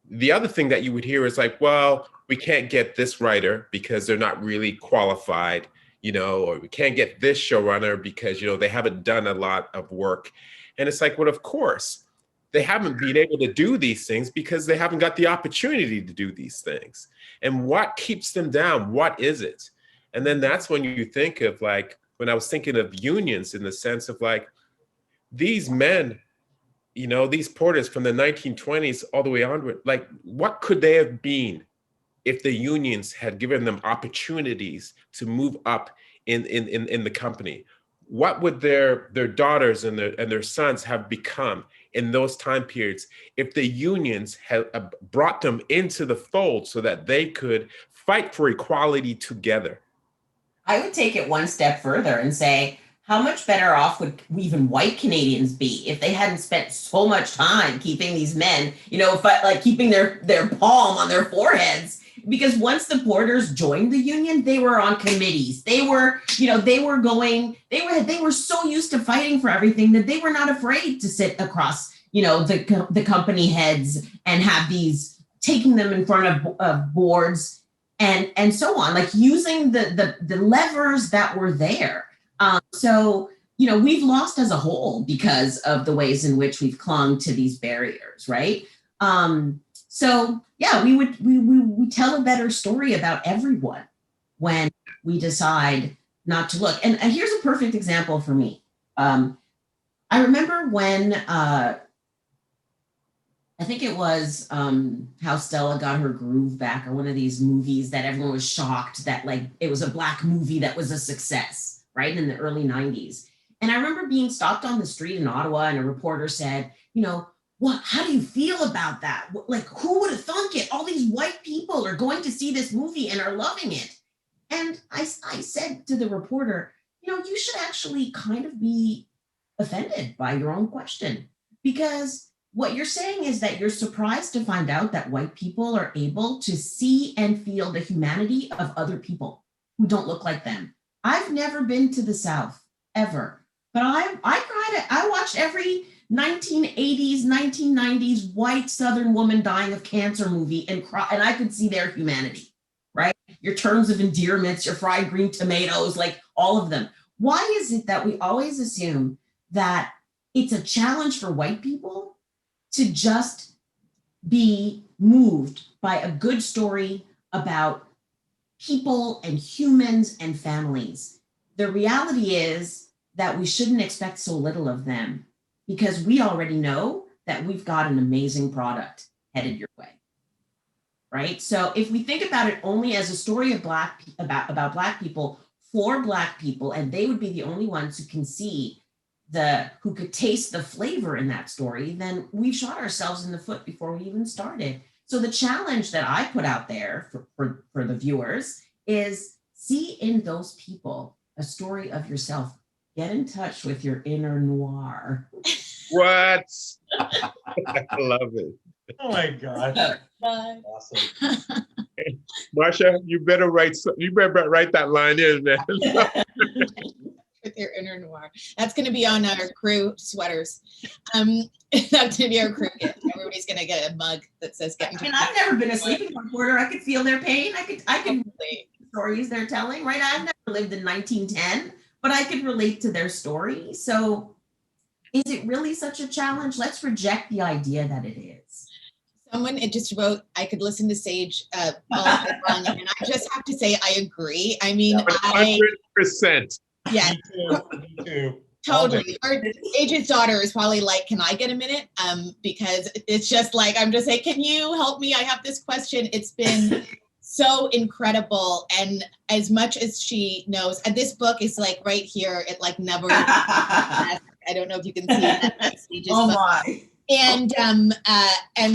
Speaker 3: the other thing that you would hear is like, well, we can't get this writer because they're not really qualified, or we can't get this showrunner because, they haven't done a lot of work. And it's like, well, of course, they haven't been able to do these things because they haven't got the opportunity to do these things. And what keeps them down? What is it? And then that's when you think of like, when I was thinking of unions in the sense of like, these men, you know, these porters from the 1920s all the way onward, like what could they have been if the unions had given them opportunities to move up in the company? What would their daughters and their sons have become in those time periods if the unions had brought them into the fold so that they could fight for equality together?
Speaker 5: I would take it one step further and say, how much better off would even white Canadians be if they hadn't spent so much time keeping these men, you know, like keeping their palm on their foreheads? Because once the porters joined the union, they were on committees. They were, you know, they were so used to fighting for everything that they were not afraid to sit across, you know, the company heads and have these, taking them in front of boards and so on, like using the levers that were there. So, you know, we've lost as a whole because of the ways in which we've clung to these barriers, right? So yeah, we tell a better story about everyone when we decide not to look. And here's a perfect example for me. I remember when I think it was How Stella Got Her Groove Back, or one of these movies that everyone was shocked that like it was a Black movie that was a success, right, in the early 90s. And I remember being stopped on the street in Ottawa and a reporter said, you know, well, how do you feel about that? Like, who would have thunk it? All these white people are going to see this movie and are loving it. And I said to the reporter, you know, you should actually kind of be offended by your own question, because what you're saying is that you're surprised to find out that white people are able to see and feel the humanity of other people who don't look like them. I've never been to the South ever, but I watched every 1980s, 1990s white Southern woman dying of cancer movie and I could see their humanity, right? Your terms of endearments, your fried green tomatoes, like all of them. Why is it that we always assume that it's a challenge for white people to just be moved by a good story about people and humans and families? The reality is that we shouldn't expect so little of them, because we already know that we've got an amazing product headed your way, right? So if we think about it only as a story of about Black people for Black people, and they would be the only ones who can see who could taste the flavor in that story, then we've shot ourselves in the foot before we even started. So the challenge that I put out there for the viewers is, see in those people a story of yourself. Get in touch with your inner noir.
Speaker 3: What? I love it.
Speaker 4: Oh my gosh.
Speaker 2: Bye.
Speaker 4: Awesome.
Speaker 3: Marsha, you better write that line in, man.
Speaker 2: With your inner noir. That's going to be on our crew sweaters. That's going to be our crew gift. Everybody's going to get a mug that says "Get in touch."
Speaker 5: And I've never been a sleeping reporter. I could feel their pain. I could relate to the stories they're telling, right? I've never lived in 1910, but I could relate to their story. So is it really such a challenge? Let's reject the idea that it is.
Speaker 2: Someone just wrote, I could listen to Sage all day long, and I just have to say, I agree. I mean,
Speaker 3: 100%.
Speaker 2: Yeah,
Speaker 4: Me too.
Speaker 2: totally. Our Sage's daughter is probably like, can I get a minute? Because it's just like, I'm just like, can you help me? I have this question. It's been so incredible. And as much as she knows, and this book is like right here, it like never, I don't know if you can see that. Sage's
Speaker 5: Oh
Speaker 2: book.
Speaker 5: my.
Speaker 2: And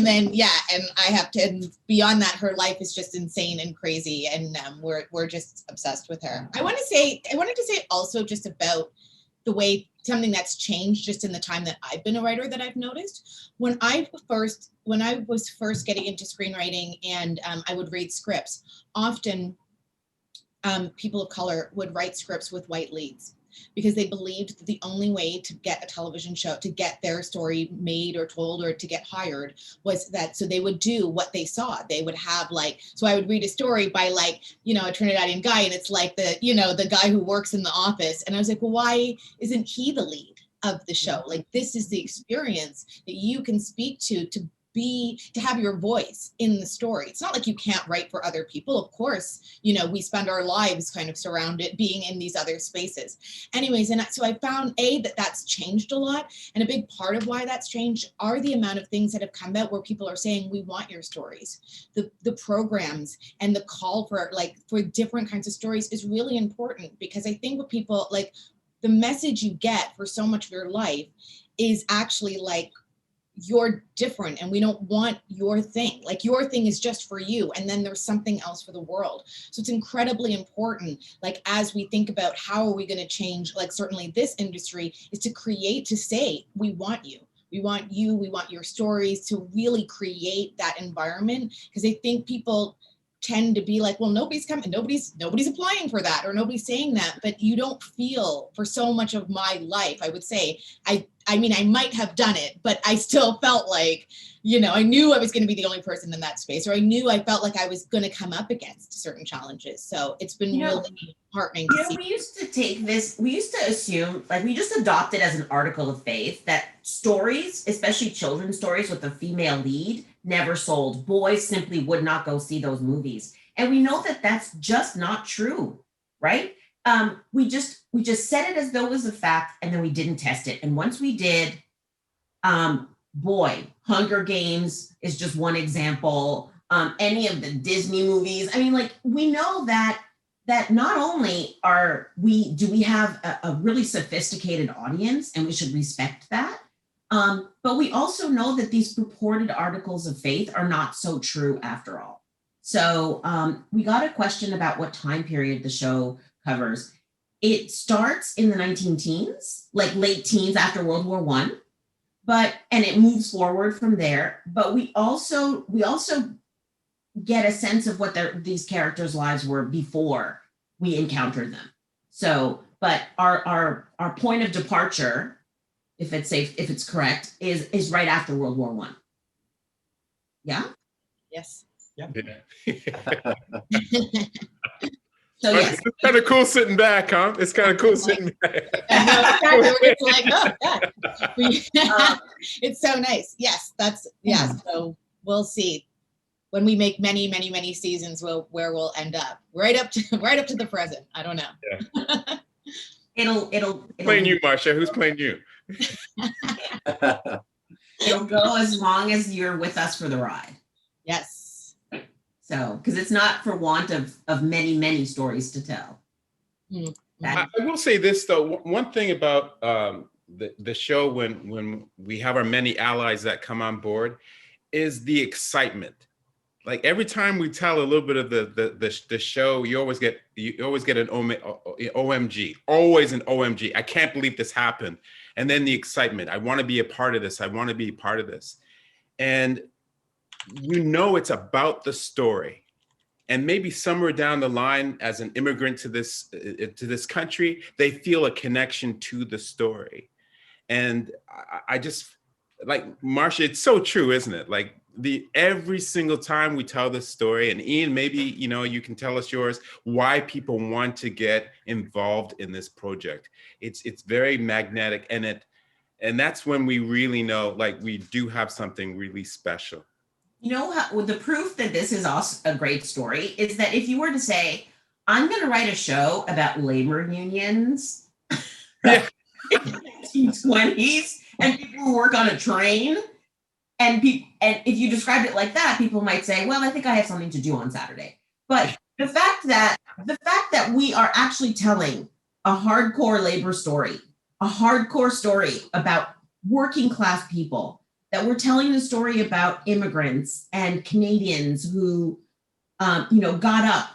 Speaker 2: then yeah, and I have to, and beyond that, her life is just insane and crazy, and we're just obsessed with her. I wanted to say also just about the way something that's changed just in the time that I've been a writer that I've noticed. When I was first getting into screenwriting and I would read scripts, often people of color would write scripts with white leads, because they believed that the only way to get a television show, to get their story made or told or to get hired, was that, so they would do what they saw. They would have like, so I would read a story by like, you know, a Trinidadian guy, and it's like the, you know, the guy who works in the office. And I was like, well, why isn't he the lead of the show? Like, this is the experience that you can speak to to have your voice in the story. It's not like you can't write for other people. Of course, you know, we spend our lives kind of surrounded being in these other spaces. Anyways, and so I found that's changed a lot. And a big part of why that's changed are the amount of things that have come out where people are saying, we want your stories. The programs and the call for different kinds of stories is really important, because I think what people like, the message you get for so much of your life is actually like, you're different and we don't want your thing. Like, your thing is just for you, and then there's something else for the world. So it's incredibly important, like, as we think about how are we going to change, like, certainly this industry, is to say, we want you. We want you, we want your stories, to really create that environment. Because I think people tend to be like, well, nobody's coming, nobody's applying for that, or nobody's saying that. But you don't feel, for so much of my life, I would say, I mean, I might have done it, but I still felt like, you know, I knew I was going to be the only person in that space, or I felt like I was going to come up against certain challenges. So it's been really heartening to see.
Speaker 5: We used to assume, like, we just adopted as an article of faith that stories, especially children's stories with a female lead, never sold. Boys simply would not go see those movies. And we know that that's just not true, right? We just said it as though it was a fact, and then we didn't test it. And once we did, Hunger Games is just one example. Any of the Disney movies. I mean, like, we know that not only do we have a really sophisticated audience, and we should respect that, but we also know that these purported articles of faith are not so true after all. So we got a question about what time period the show covers. It starts in the 19-teens, like late teens after World War I, and it moves forward from there. But we also get a sense of what these characters' lives were before we encountered them. So, but our point of departure, if it's correct, is right after World War I. Yeah.
Speaker 2: Yes.
Speaker 4: Yeah.
Speaker 5: So yes,
Speaker 3: it's kind of cool sitting back, huh? It's kind of cool sitting back.
Speaker 2: It's like, it's so nice. Yes, So we'll see when we make many, many, many seasons. Where we'll end up, right up to the present. I don't know.
Speaker 5: Yeah. It'll
Speaker 3: playing you, Marcia. Who's playing you?
Speaker 5: It'll go as long as you're with us for the ride.
Speaker 2: Yes.
Speaker 5: So, because it's not for want of many, many stories to tell.
Speaker 2: Mm-hmm.
Speaker 3: I will say this though, one thing about the show when we have our many allies that come on board is the excitement. Like, every time we tell a little bit of the show, you always get an OMG, always an OMG. I can't believe this happened. And then the excitement. I want to be a part of this. I want to be a part of this. And you know, it's about the story. And maybe somewhere down the line, as an immigrant to this country, they feel a connection to the story. And I just, like, Marcia, it's so true, isn't it? Like, every single time we tell this story, and Ian, maybe, you know, you can tell us yours, why people want to get involved in this project. It's very magnetic, and that's when we really know, like, we do have something really special.
Speaker 5: You know, the proof that this is also a great story is that if you were to say, I'm going to write a show about labor unions in the 1920s, and people who work on a train, and if you described it like that, people might say, well, I think I have something to do on Saturday. But the fact that we are actually telling a hardcore labor story, a hardcore story about working class people, that we're telling the story about immigrants and Canadians who, got up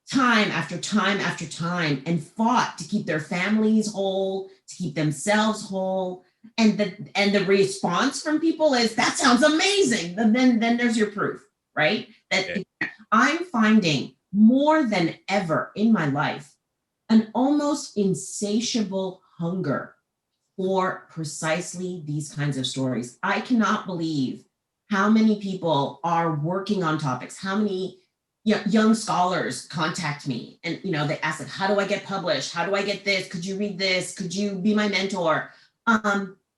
Speaker 5: time after time after time and fought to keep their families whole, to keep themselves whole. And the response from people is, that sounds amazing. Then there's your proof, right? That I'm finding more than ever in my life an almost insatiable hunger for precisely these kinds of stories. I cannot believe how many people are working on topics, how many young scholars contact me and, they ask, like, how do I get published? How do I get this? Could you read this? Could you be my mentor?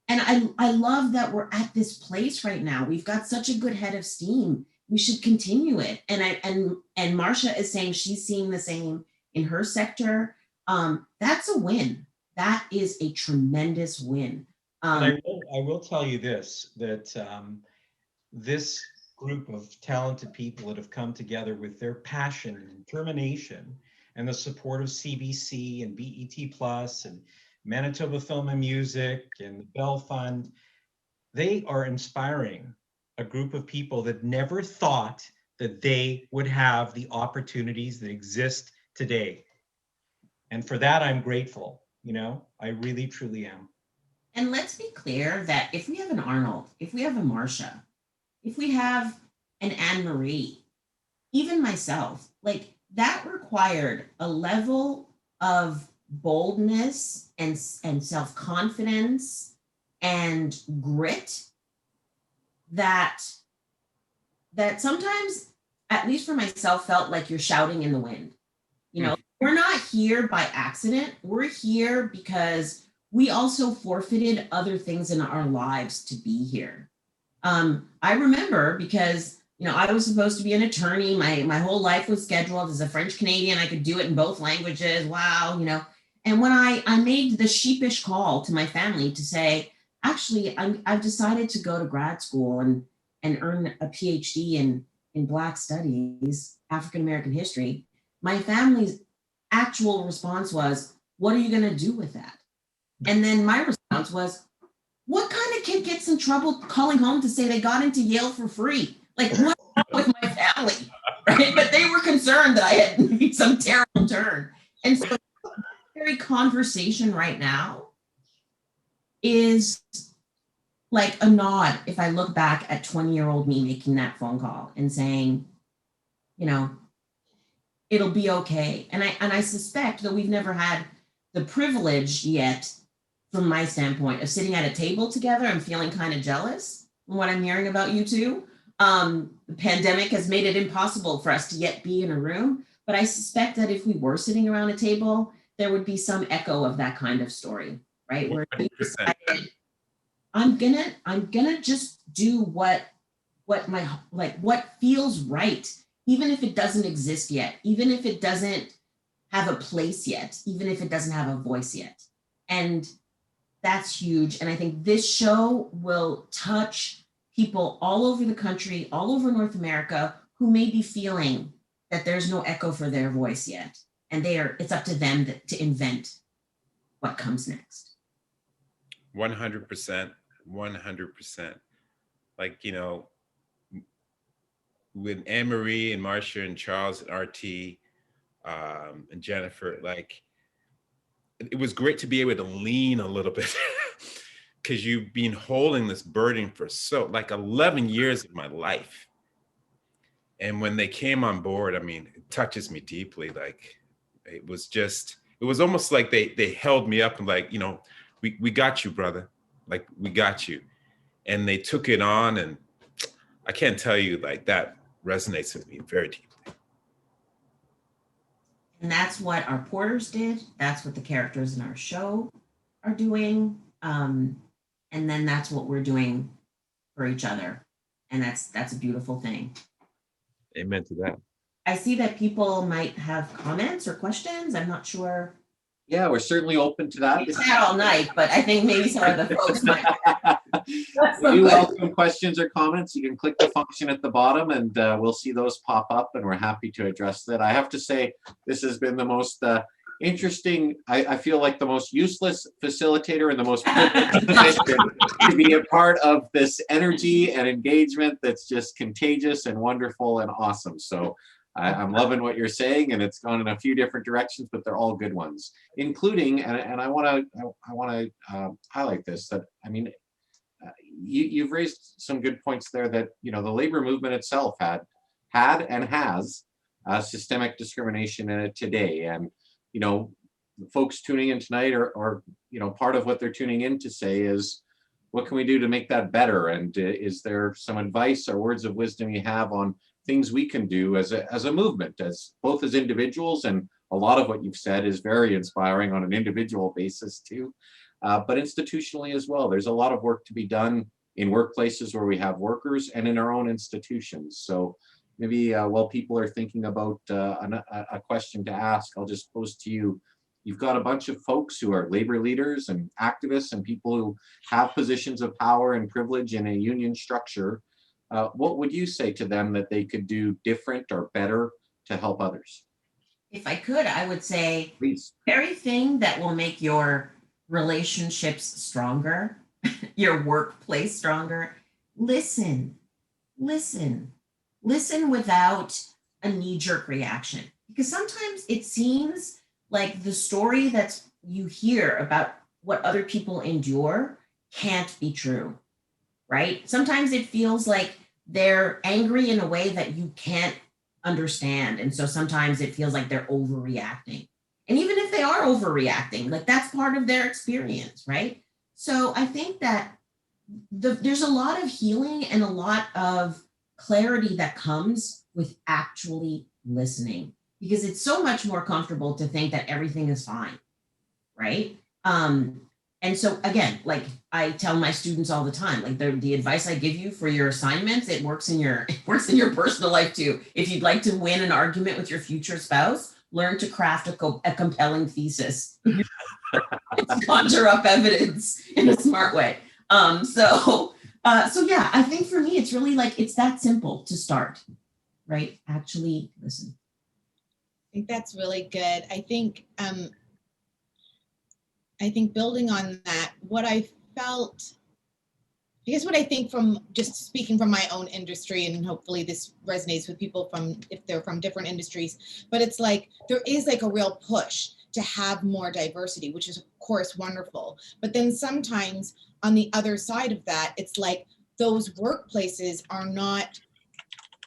Speaker 5: And I love that we're at this place right now. We've got such a good head of steam. We should continue it. And Marcia is saying she's seeing the same in her sector. That's a win. That is a tremendous win.
Speaker 4: And I will tell you this, that this group of talented people that have come together with their passion and determination and the support of CBC and BET Plus and Manitoba Film and Music and the Bell Fund, they are inspiring a group of people that never thought that they would have the opportunities that exist today. And for that, I'm grateful. You know, I really, truly am.
Speaker 5: And let's be clear that if we have an Arnold, if we have a Marcia, if we have an Anne Marie, even myself, like that required a level of boldness and self-confidence and grit that sometimes, at least for myself, felt like you're shouting in the wind. You know, we're not here by accident. We're here because we also forfeited other things in our lives to be here. I remember because, you know, I was supposed to be an attorney. My whole life was scheduled as a French Canadian. I could do it in both languages. Wow, you know. And when I made the sheepish call to my family to say, actually, I've decided to go to grad school and earn a PhD in Black Studies, African American history, my family's actual response was, what are you going to do with that? And then my response was, what kind of kid gets in trouble calling home to say they got into Yale for free? Like, what's wrong with my family? Right? But they were concerned that I had made some terrible turn. And so very conversation right now is like a nod if I look back at 20-year-old me making that phone call and saying, you know, it'll be okay. And I suspect that we've never had the privilege yet, from my standpoint, of sitting at a table together and feeling kind of jealous from what I'm hearing about you two. The pandemic has made it impossible for us to yet be in a room, but I suspect that if we were sitting around a table, there would be some echo of that kind of story, right? Where you decided, I'm gonna just do what feels right, even if it doesn't exist yet, even if it doesn't have a place yet, even if it doesn't have a voice yet. And that's huge. And I think this show will touch people all over the country, all over North America, who may be feeling that there's no echo for their voice yet. And it's up to them to invent what comes next.
Speaker 3: 100%, 100%. Like, you know, with Anne Marie and Marcia and Charles and RT and Jennifer, like, it was great to be able to lean a little bit because you've been holding this burden for like 11 years of my life. And when they came on board, I mean, it touches me deeply. Like, it was almost like they held me up and like, you know, we got you, brother. Like, we got you. And they took it on, and I can't tell you, like, that resonates with me very deeply.
Speaker 5: And that's what our porters did. That's what the characters in our show are doing. And then that's what we're doing for each other. And that's a beautiful thing.
Speaker 3: Amen to that.
Speaker 5: I see that people might have comments or questions. I'm not sure.
Speaker 1: Yeah, we're certainly open to that.
Speaker 5: We chat all night, but I think maybe some of the folks might.
Speaker 1: We welcome questions or comments. You can click the function at the bottom and we'll see those pop up, and we're happy to address that. I have to say, this has been the most interesting, I feel like the most useless facilitator and the most privileged position to be a part of this energy and engagement that's just contagious and wonderful and awesome. So I'm loving what you're saying, and it's gone in a few different directions, but they're all good ones, including, and I want to highlight this, that, I mean, you've raised some good points there that, you know, the labor movement itself had and has systemic discrimination in it today. And, you know, the folks tuning in tonight or, you know, part of what they're tuning in to say is, what can we do to make that better? And is there some advice or words of wisdom you have on things we can do as a movement, as both as individuals, and a lot of what you've said is very inspiring on an individual basis too. but institutionally as well. There's a lot of work to be done in workplaces where we have workers and in our own institutions. So maybe while people are thinking about a question to ask, I'll just pose to you. You've got a bunch of folks who are labor leaders and activists and people who have positions of power and privilege in a union structure. What would you say to them that they could do different or better to help others?
Speaker 5: If I could, I would say
Speaker 1: Please.
Speaker 5: everything that will make your relationships stronger, your workplace stronger. Listen, listen, listen without a knee-jerk reaction. Because sometimes it seems like the story that you hear about what other people endure can't be true, right? Sometimes it feels like they're angry in a way that you can't understand. And so sometimes it feels like they're overreacting. And even if they are overreacting, like that's part of their experience, right? So I think that there's a lot of healing and a lot of clarity that comes with actually listening, because it's so much more comfortable to think that everything is fine, right? And so again, like I tell my students all the time, like the advice I give you for your assignments, it works in your personal life too. If you'd like to win an argument with your future spouse, learn to craft a compelling thesis. Conjure up evidence in a smart way. So yeah, I think for me, it's really like, it's that simple to start, right? Actually listen.
Speaker 2: I think that's really good. I think building on that, what I felt, I guess what I think from just speaking from my own industry, and hopefully this resonates with people from, if they're from different industries, but it's like, there is like a real push to have more diversity, which is of course wonderful. But then sometimes on the other side of that, it's like those workplaces are not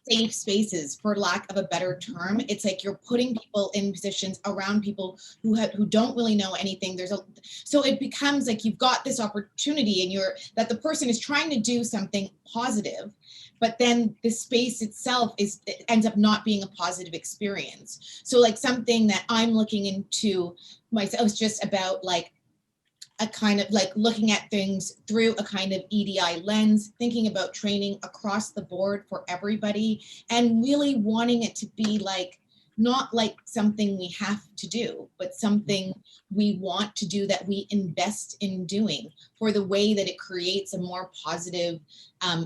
Speaker 2: safe spaces, for lack of a better term. It's like you're putting people in positions around people who don't really know anything. So it becomes like you've got this opportunity and that the person is trying to do something positive, but then the space itself it ends up not being a positive experience. So like something that I'm looking into myself is just about like a kind of like looking at things through a kind of EDI lens, thinking about training across the board for everybody, and really wanting it to be like, not like something we have to do, but something we want to do, that we invest in doing, for the way that it creates a more positive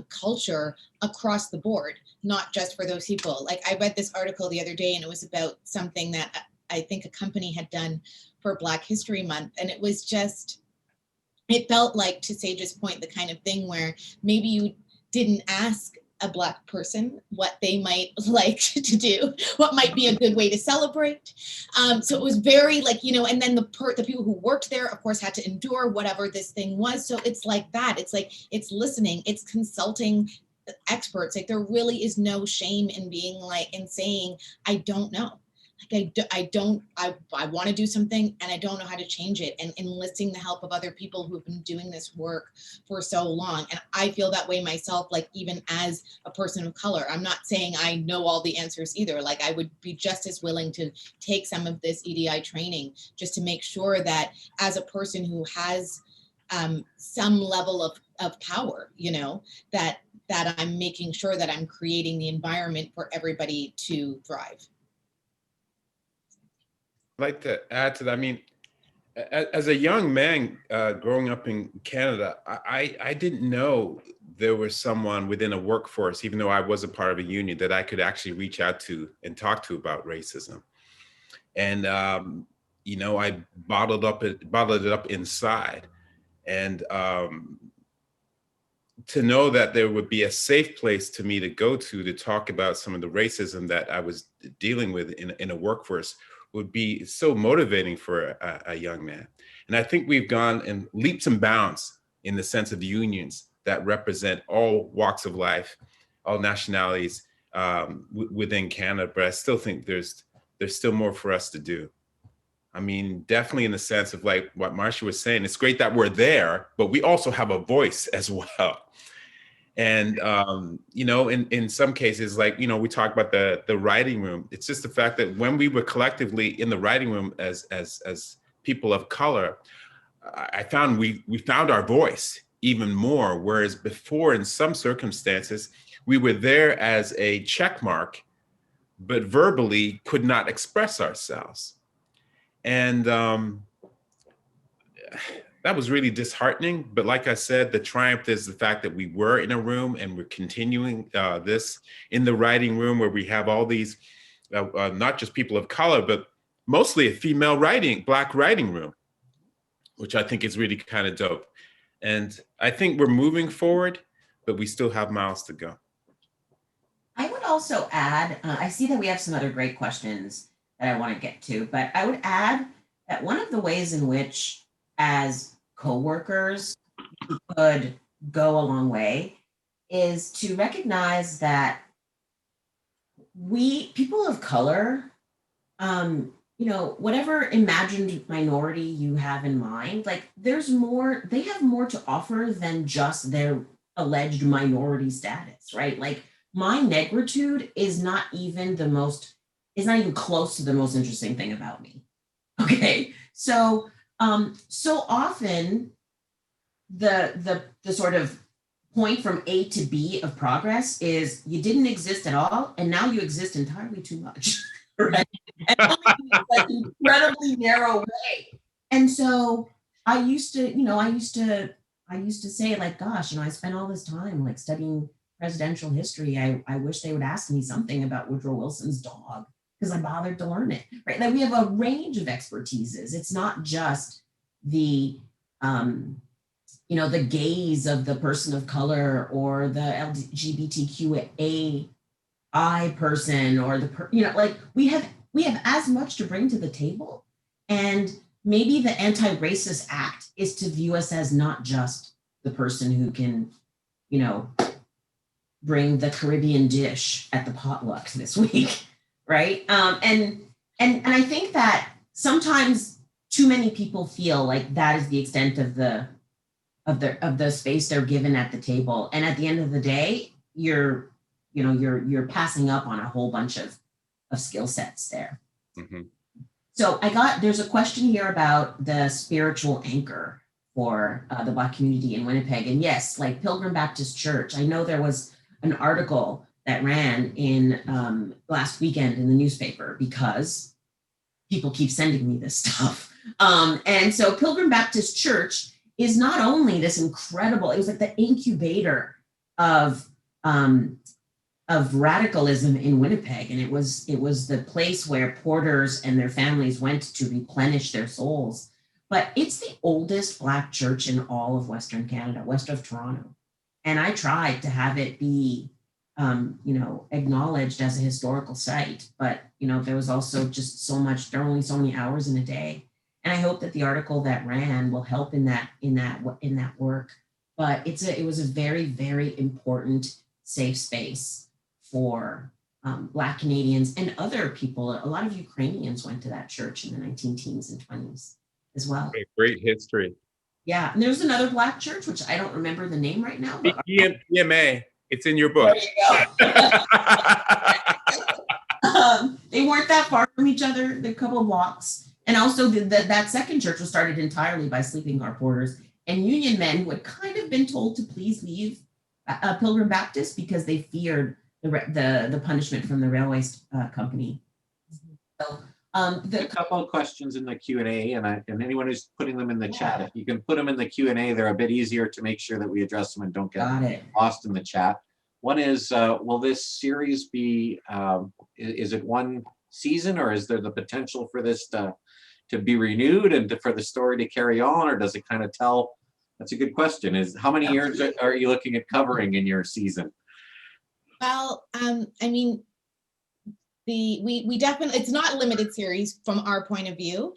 Speaker 2: culture across the board, not just for those people. Like I read this article the other day and it was about something that I think a company had done for Black History Month. And it was just, it felt like, to Sage's point, the kind of thing where maybe you didn't ask a Black person what they might like to do, what might be a good way to celebrate. So it was very like, and then the people who worked there, of course, had to endure whatever this thing was. So it's like that. It's like, it's listening, it's consulting experts. Like there really is no shame in being like, in saying, I don't know. Like I want to do something and I don't know how to change it, and enlisting the help of other people who've been doing this work for so long. And I feel that way myself, like even as a person of color. I'm not saying I know all the answers either. Like I would be just as willing to take some of this EDI training just to make sure that as a person who has some level of power, that I'm making sure that I'm creating the environment for everybody to thrive.
Speaker 3: I'd like to add to that. I mean, as a young man growing up in Canada, I didn't know there was someone within a workforce, even though I was a part of a union, that I could actually reach out to and talk to about racism. And I bottled it up inside. And to know that there would be a safe place to me to go to talk about some of the racism that I was dealing with in a workforce would be so motivating for a young man. And I think we've gone in leaps and bounds in the sense of unions that represent all walks of life, all nationalities within Canada. But I still think there's still more for us to do. I mean, definitely in the sense of like what Marcia was saying, it's great that we're there, but we also have a voice as well. And, in some cases, like, we talk about the writing room. It's just the fact that when we were collectively in the writing room as people of color, I found we found our voice even more, whereas before, in some circumstances, we were there as a check mark, but verbally could not express ourselves. And that was really disheartening. But like I said, the triumph is the fact that we were in a room and we're continuing this in the writing room, where we have all these, not just people of color, but mostly a female Black writing room, which I think is really kind of dope. And I think we're moving forward, but we still have miles to go.
Speaker 5: I would also add, I see that we have some other great questions that I want to get to, but I would add that one of the ways in which, as coworkers, we could go a long way is to recognize that people of color, whatever imagined minority you have in mind, like they have more to offer than just their alleged minority status, right? Like my negritude is not even close to the most interesting thing about me. Okay. So so often the sort of point from A to B of progress is you didn't exist at all, and now you exist entirely too much. Right? And like incredibly narrow way. And so I used to say, like, gosh, I spent all this time like studying presidential history. I wish they would ask me something about Woodrow Wilson's dog, because I bothered to learn it. Right. Like we have a range of expertises. It's not just the the gaze of the person of color or the LGBTQA person or like we have as much to bring to the table. And maybe the Anti-Racist Act is to view us as not just the person who can, bring the Caribbean dish at the potluck this week, right? And I think that sometimes too many people feel like that is the extent of the space they're given at the table. And at the end of the day, you're passing up on a whole bunch of skill sets there.
Speaker 3: Mm-hmm.
Speaker 5: So there's a question here about the spiritual anchor for the Black community in Winnipeg. And yes, like Pilgrim Baptist Church, I know there was an article that ran in last weekend in the newspaper because people keep sending me this stuff. And so Pilgrim Baptist Church is not only this incredible, it was like the incubator of radicalism in Winnipeg. And it was the place where porters and their families went to replenish their souls. But it's the oldest Black church in all of Western Canada, west of Toronto. And I tried to have it be, acknowledged as a historical site, but, there was also just so much, there are only so many hours in a day. And I hope that the article that ran will help in that work. But it was a very, very important safe space for Black Canadians and other people. A lot of Ukrainians went to that church in the 19 teens and 20s as well.
Speaker 3: Great history.
Speaker 5: Yeah, and there's another Black church, which I don't remember the name right now. But
Speaker 3: EMA, it's in your book.
Speaker 5: There you go. They weren't that far from each other, a couple of blocks. And also that second church was started entirely by sleeping car porters and union men who had kind of been told to please leave Pilgrim Baptist because they feared the punishment from the railway company. So,
Speaker 1: a couple of questions in the Q&A, and anyone who's putting them in the chat, if you can put them in the Q&A, they're a bit easier to make sure that we address them and don't get lost in the chat. One is, will this series be, is it one season, or is there the potential for this to be renewed and for the story to carry on, or does it kind of tell? That's a good question. Is how many years are you looking at covering in your season?
Speaker 2: Well, I mean, we definitely, it's not a limited series from our point of view.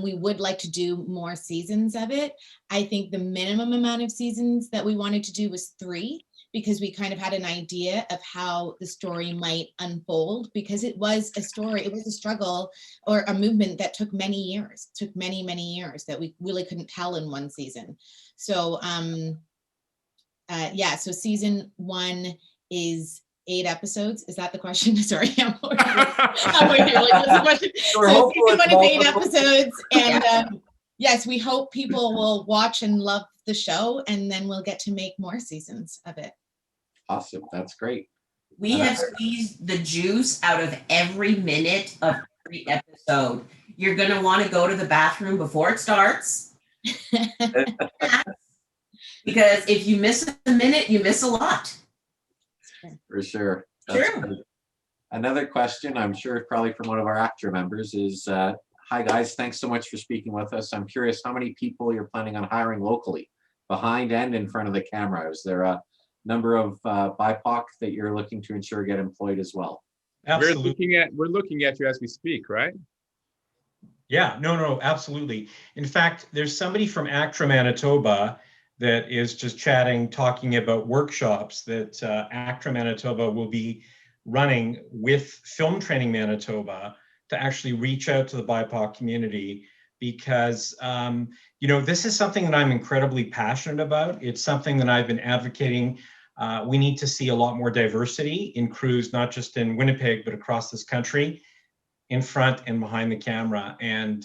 Speaker 2: We would like to do more seasons of it. I think the minimum amount of seasons that we wanted to do was 3, because we kind of had an idea of how the story might unfold, because it was a story, it was a struggle or a movement that took many years, many years that we really couldn't tell in one season. So so season 1 is 8 episodes. Is that the question? Sorry, I'm waiting. Like, what's the question? So season 1 is 8 episodes, and yes, we hope people will watch and love the show, and then we'll get to make more seasons of it.
Speaker 1: Awesome. That's great.
Speaker 5: We have squeezed the juice out of every minute of every episode. You're going to want to go to the bathroom before it starts. Because if you miss a minute, you miss a lot.
Speaker 1: For sure. That's
Speaker 5: True.
Speaker 1: great. Another question, I'm sure probably from one of our actor members is, hi guys, thanks so much for speaking with us. I'm curious how many people you're planning on hiring locally, behind and in front of the camera. Is there a number of BIPOC that you're looking to ensure get employed as well?
Speaker 4: Absolutely.
Speaker 3: We're looking at you as we speak, right?
Speaker 4: Yeah, no, absolutely. In fact, there's somebody from ACTRA Manitoba that is just chatting, talking about workshops that ACTRA Manitoba will be running with Film Training Manitoba to actually reach out to the BIPOC community, because this is something that I'm incredibly passionate about. It's something that I've been advocating. We need to see a lot more diversity in crews, not just in Winnipeg, but across this country, in front and behind the camera. And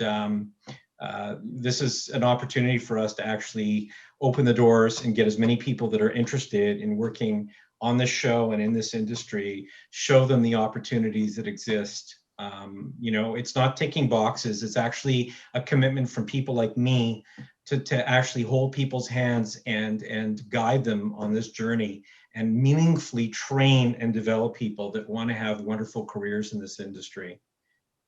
Speaker 4: this is an opportunity for us to actually open the doors and get as many people that are interested in working on this show and in this industry, show them the opportunities that exist. It's not ticking boxes. It's actually a commitment from people like me to actually hold people's hands and guide them on this journey and meaningfully train and develop people that want to have wonderful careers in this industry.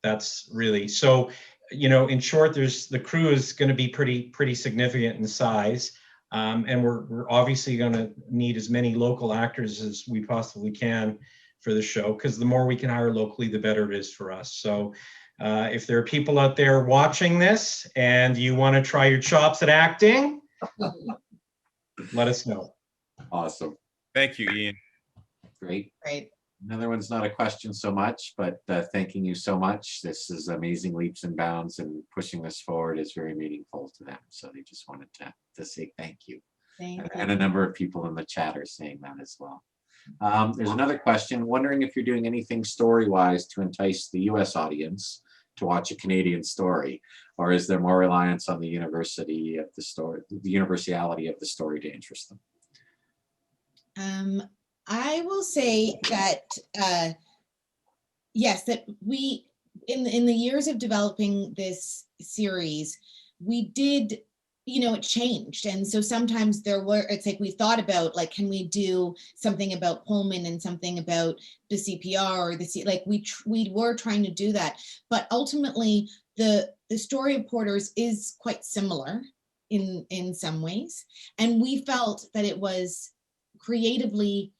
Speaker 4: That's really, so, in short, the crew is going to be pretty significant in size. And we're obviously going to need as many local actors as we possibly can for the show, because the more we can hire locally, the better it is for us. So if there are people out there watching this and you want to try your chops at acting, let us know.
Speaker 1: Awesome.
Speaker 3: Thank you, Ian.
Speaker 1: Great.
Speaker 2: Great.
Speaker 1: Another one's not a question so much, but thanking you so much. This is amazing leaps and bounds, and pushing this forward is very meaningful to them. So they just wanted to say thank you.
Speaker 2: Thank you.
Speaker 1: And a number of people in the chat are saying that as well. There's another question, wondering if you're doing anything story-wise to entice the US audience to watch a Canadian story, or is there more reliance on the universality of the story to interest them?
Speaker 2: I will say that yes, that we in the years of developing this series, we did, it changed. And so sometimes it's like we thought about, like, can we do something about Pullman and something about the CPR or we were trying to do that. But ultimately the story of Porters is quite similar in some ways. And we felt that it was creatively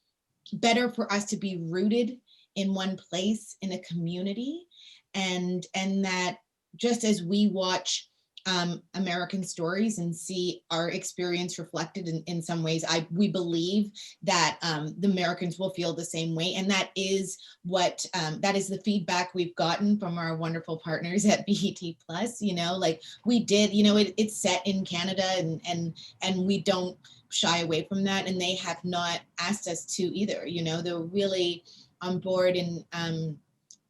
Speaker 2: better for us to be rooted in one place in a community, and that just as we watch American stories and see our experience reflected in some ways, we believe that the Americans will feel the same way, and that is what that is the feedback we've gotten from our wonderful partners at BET Plus. Like we did, it's set in Canada, and we don't shy away from that, and they have not asked us to either. They're really on board and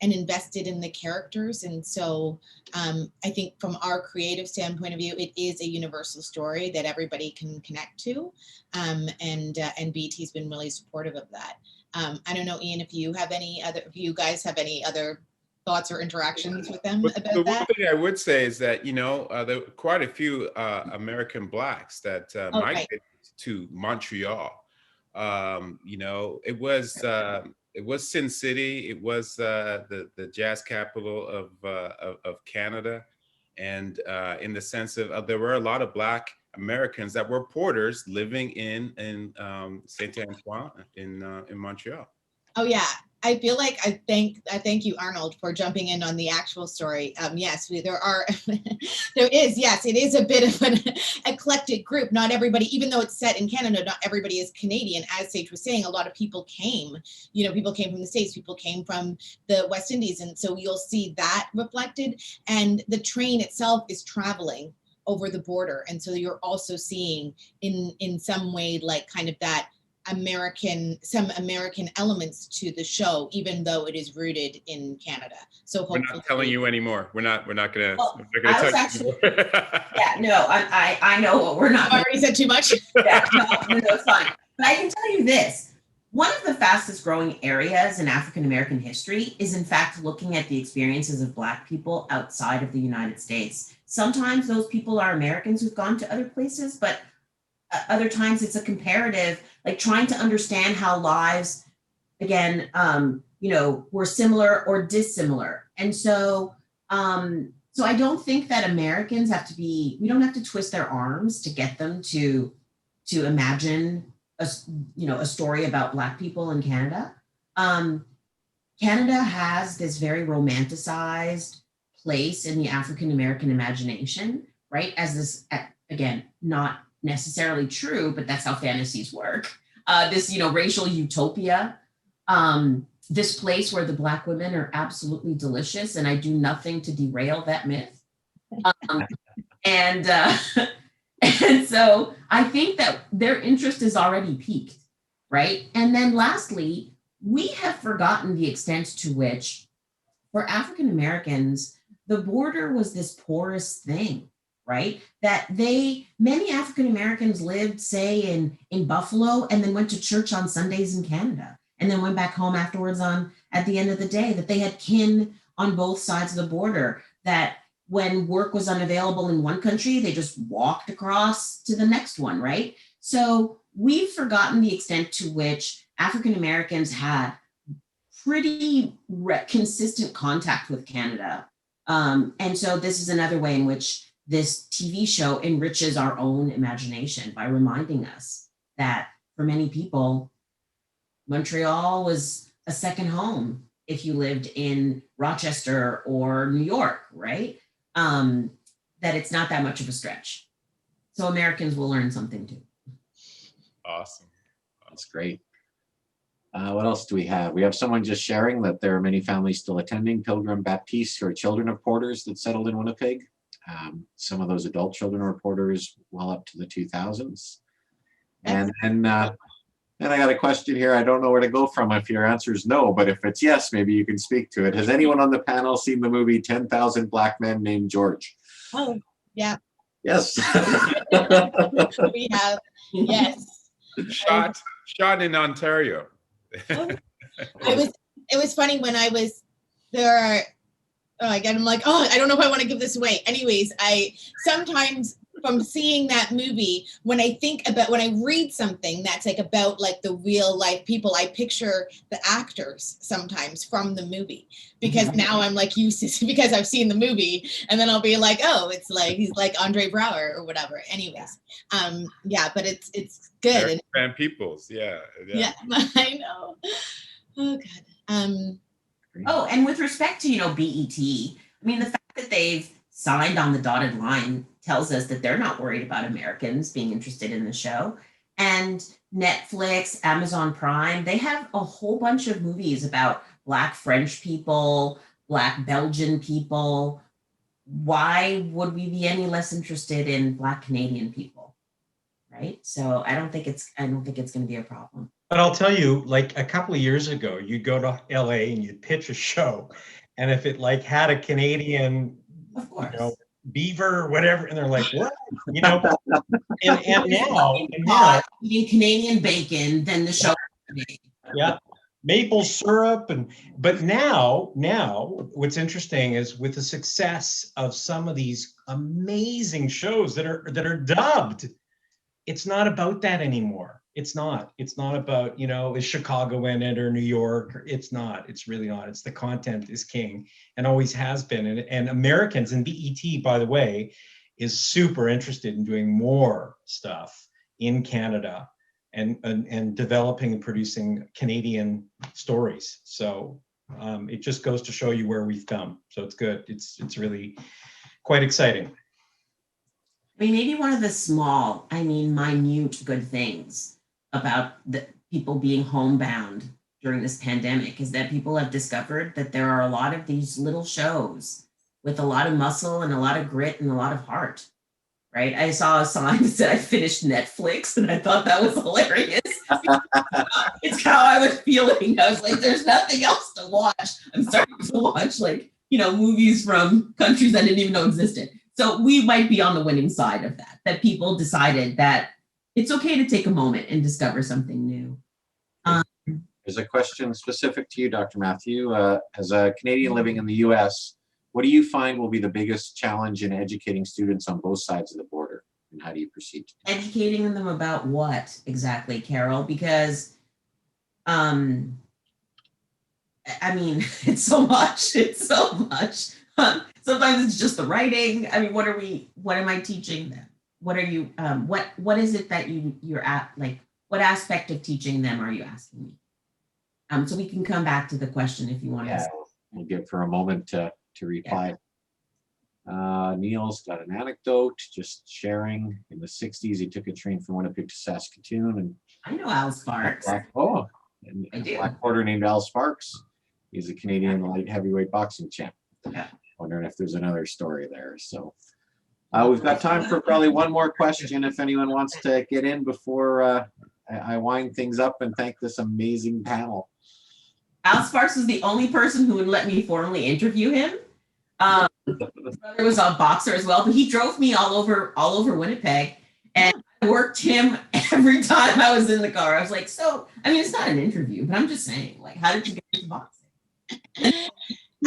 Speaker 2: invested in the characters. And so I think from our creative standpoint of view, it is a universal story that everybody can connect to, and BET's been really supportive of that. I don't know, Ian, if you guys have any other thoughts or interactions with them about
Speaker 3: the
Speaker 2: that?
Speaker 3: one thing I would say is that, there were quite a few American Blacks that migrated to Montreal. It was Sin City. It was the jazz capital of Canada, and in the sense of there were a lot of Black Americans that were porters living in Saint Antoine in Montreal.
Speaker 2: Oh yeah, I feel like I thank you, Arnold, for jumping in on the actual story. Yes, yes, it is a bit of an eclectic group. Not everybody, even though it's set in Canada, not everybody is Canadian. As Sage was saying, a lot of people came. People came from the States, people came from the West Indies, and so you'll see that reflected. And the train itself is traveling over the border, and so you're also seeing in some way like kind of that some American elements to the show, even though it is rooted in Canada. So
Speaker 3: We're
Speaker 2: hopefully,
Speaker 3: not telling you anymore. We're not gonna.
Speaker 5: Well,
Speaker 3: we're not
Speaker 5: I
Speaker 3: gonna
Speaker 5: was
Speaker 3: tell you anymore.
Speaker 5: Yeah, no, I know what we're not.
Speaker 2: I've already said too much.
Speaker 5: Yeah, no, it's fine. But I can tell you this. One of the fastest growing areas in African American history is, in fact, looking at the experiences of Black people outside of the United States. Sometimes those people are Americans who've gone to other places, but other times it's a comparative, like trying to understand how lives, again, were similar or dissimilar. And so, so I don't think that Americans we don't have to twist their arms to get them to imagine a story about Black people in Canada. Canada has this very romanticized place in the African American imagination, right? As this, again, not necessarily true, but that's how fantasies work. This, racial utopia, this place where the Black women are absolutely delicious, and I do nothing to derail that myth. And so I think that their interest is already piqued, right? And then lastly, we have forgotten the extent to which, for African Americans, the border was this porous thing, right? That many African Americans lived, say, in Buffalo, and then went to church on Sundays in Canada, and then went back home afterwards at the end of the day, that they had kin on both sides of the border, that when work was unavailable in one country, they just walked across to the next one, right? So we've forgotten the extent to which African Americans had pretty consistent contact with Canada. And so this is another way in which this TV show enriches our own imagination by reminding us that for many people, Montreal was a second home if you lived in Rochester or New York, right? That it's not that much of a stretch. So Americans will learn something too.
Speaker 3: Awesome.
Speaker 1: That's great. What else do we have? We have someone just sharing that there are many families still attending Pilgrim Baptiste who are children of porters that settled in Winnipeg. Some of those adult children were porters well up to the 2000s. And I got a question here. I don't know where to go from if your answer is no, but if it's yes, maybe you can speak to it. Has anyone on the panel seen the movie 10,000 Black Men Named George?
Speaker 2: Oh, yeah.
Speaker 1: Yes.
Speaker 2: We have, yes.
Speaker 3: Shot in Ontario.
Speaker 2: It was funny when I was there. I'm like, oh, I don't know if I want to give this away. Anyways, I sometimes from seeing that movie, when I read something that's like about like the real life people, I picture the actors sometimes from the movie, because now I'm like used to, because I've seen the movie, and then I'll be like, oh, it's like he's like Andre Braugher or whatever. Anyways, yeah, but it's good.
Speaker 3: Van Peoples, yeah.
Speaker 2: I know. Oh God.
Speaker 5: Oh, and with respect to, BET, I mean, the fact that they've signed on the dotted line tells us that they're not worried about Americans being interested in the show. And Netflix, Amazon Prime, they have a whole bunch of movies about Black French people, Black Belgian people. Why would we be any less interested in Black Canadian people? Right? So I don't think it's going to be a problem.
Speaker 4: But I'll tell you, like a couple of years ago, you'd go to LA and you'd pitch a show, and if it like had a Canadian,
Speaker 5: of course,
Speaker 4: beaver or whatever, and they're like, what? And now
Speaker 5: eating Canadian bacon, then the show.
Speaker 4: Yeah, maple syrup, but now what's interesting is with the success of some of these amazing shows that are dubbed, it's not about that anymore. It's not about, is Chicago in it or New York? It's not. It's really not. It's the content is king and always has been. And Americans, and BET, by the way, is super interested in doing more stuff in Canada and developing and producing Canadian stories. So it just goes to show you where we've come. So it's good. It's really quite exciting.
Speaker 5: I mean, maybe one of the minute good things about the people being homebound during this pandemic is that people have discovered that there are a lot of these little shows with a lot of muscle and a lot of grit and a lot of heart, right? I saw a sign that said I finished Netflix, and I thought that was hilarious. It's how I was feeling. I was like, there's nothing else to watch. I'm starting to watch like, movies from countries I didn't even know existed. So we might be on the winning side of that people decided that it's okay to take a moment and discover something new.
Speaker 1: There's a question specific to you, Dr. Mathieu. As a Canadian living in the US, what do you find will be the biggest challenge in educating students on both sides of the border? And how do you proceed?
Speaker 5: Educating them about what exactly, Carol? Because, I mean, it's so much. It's so much. Sometimes it's just the writing. I mean, what am I teaching them? What are you, what is it that you're at, like, what aspect of teaching them are you asking me? So we can come back to the question if you want
Speaker 1: Yeah,
Speaker 5: to.
Speaker 1: we'll give her a moment to reply. Neil's got an anecdote, just sharing. In the 60s, he took a train from Winnipeg to Saskatoon. And
Speaker 5: I know Al Sparks.
Speaker 1: and
Speaker 5: I
Speaker 1: a
Speaker 5: do.
Speaker 1: black porter named Al Sparks. He's a Canadian light heavyweight boxing champ.
Speaker 5: Yeah.
Speaker 1: Wondering if there's another story there. So we've got time for probably one more question if anyone wants to get in before I wind things up and thank this amazing panel.
Speaker 5: Al Sparks was the only person who would let me formally interview him. His brother was a boxer as well, but he drove me all over Winnipeg, and I worked him every time I was in the car. I was like, so, I mean, it's not an interview, but I'm just saying, like, how did you get into boxing?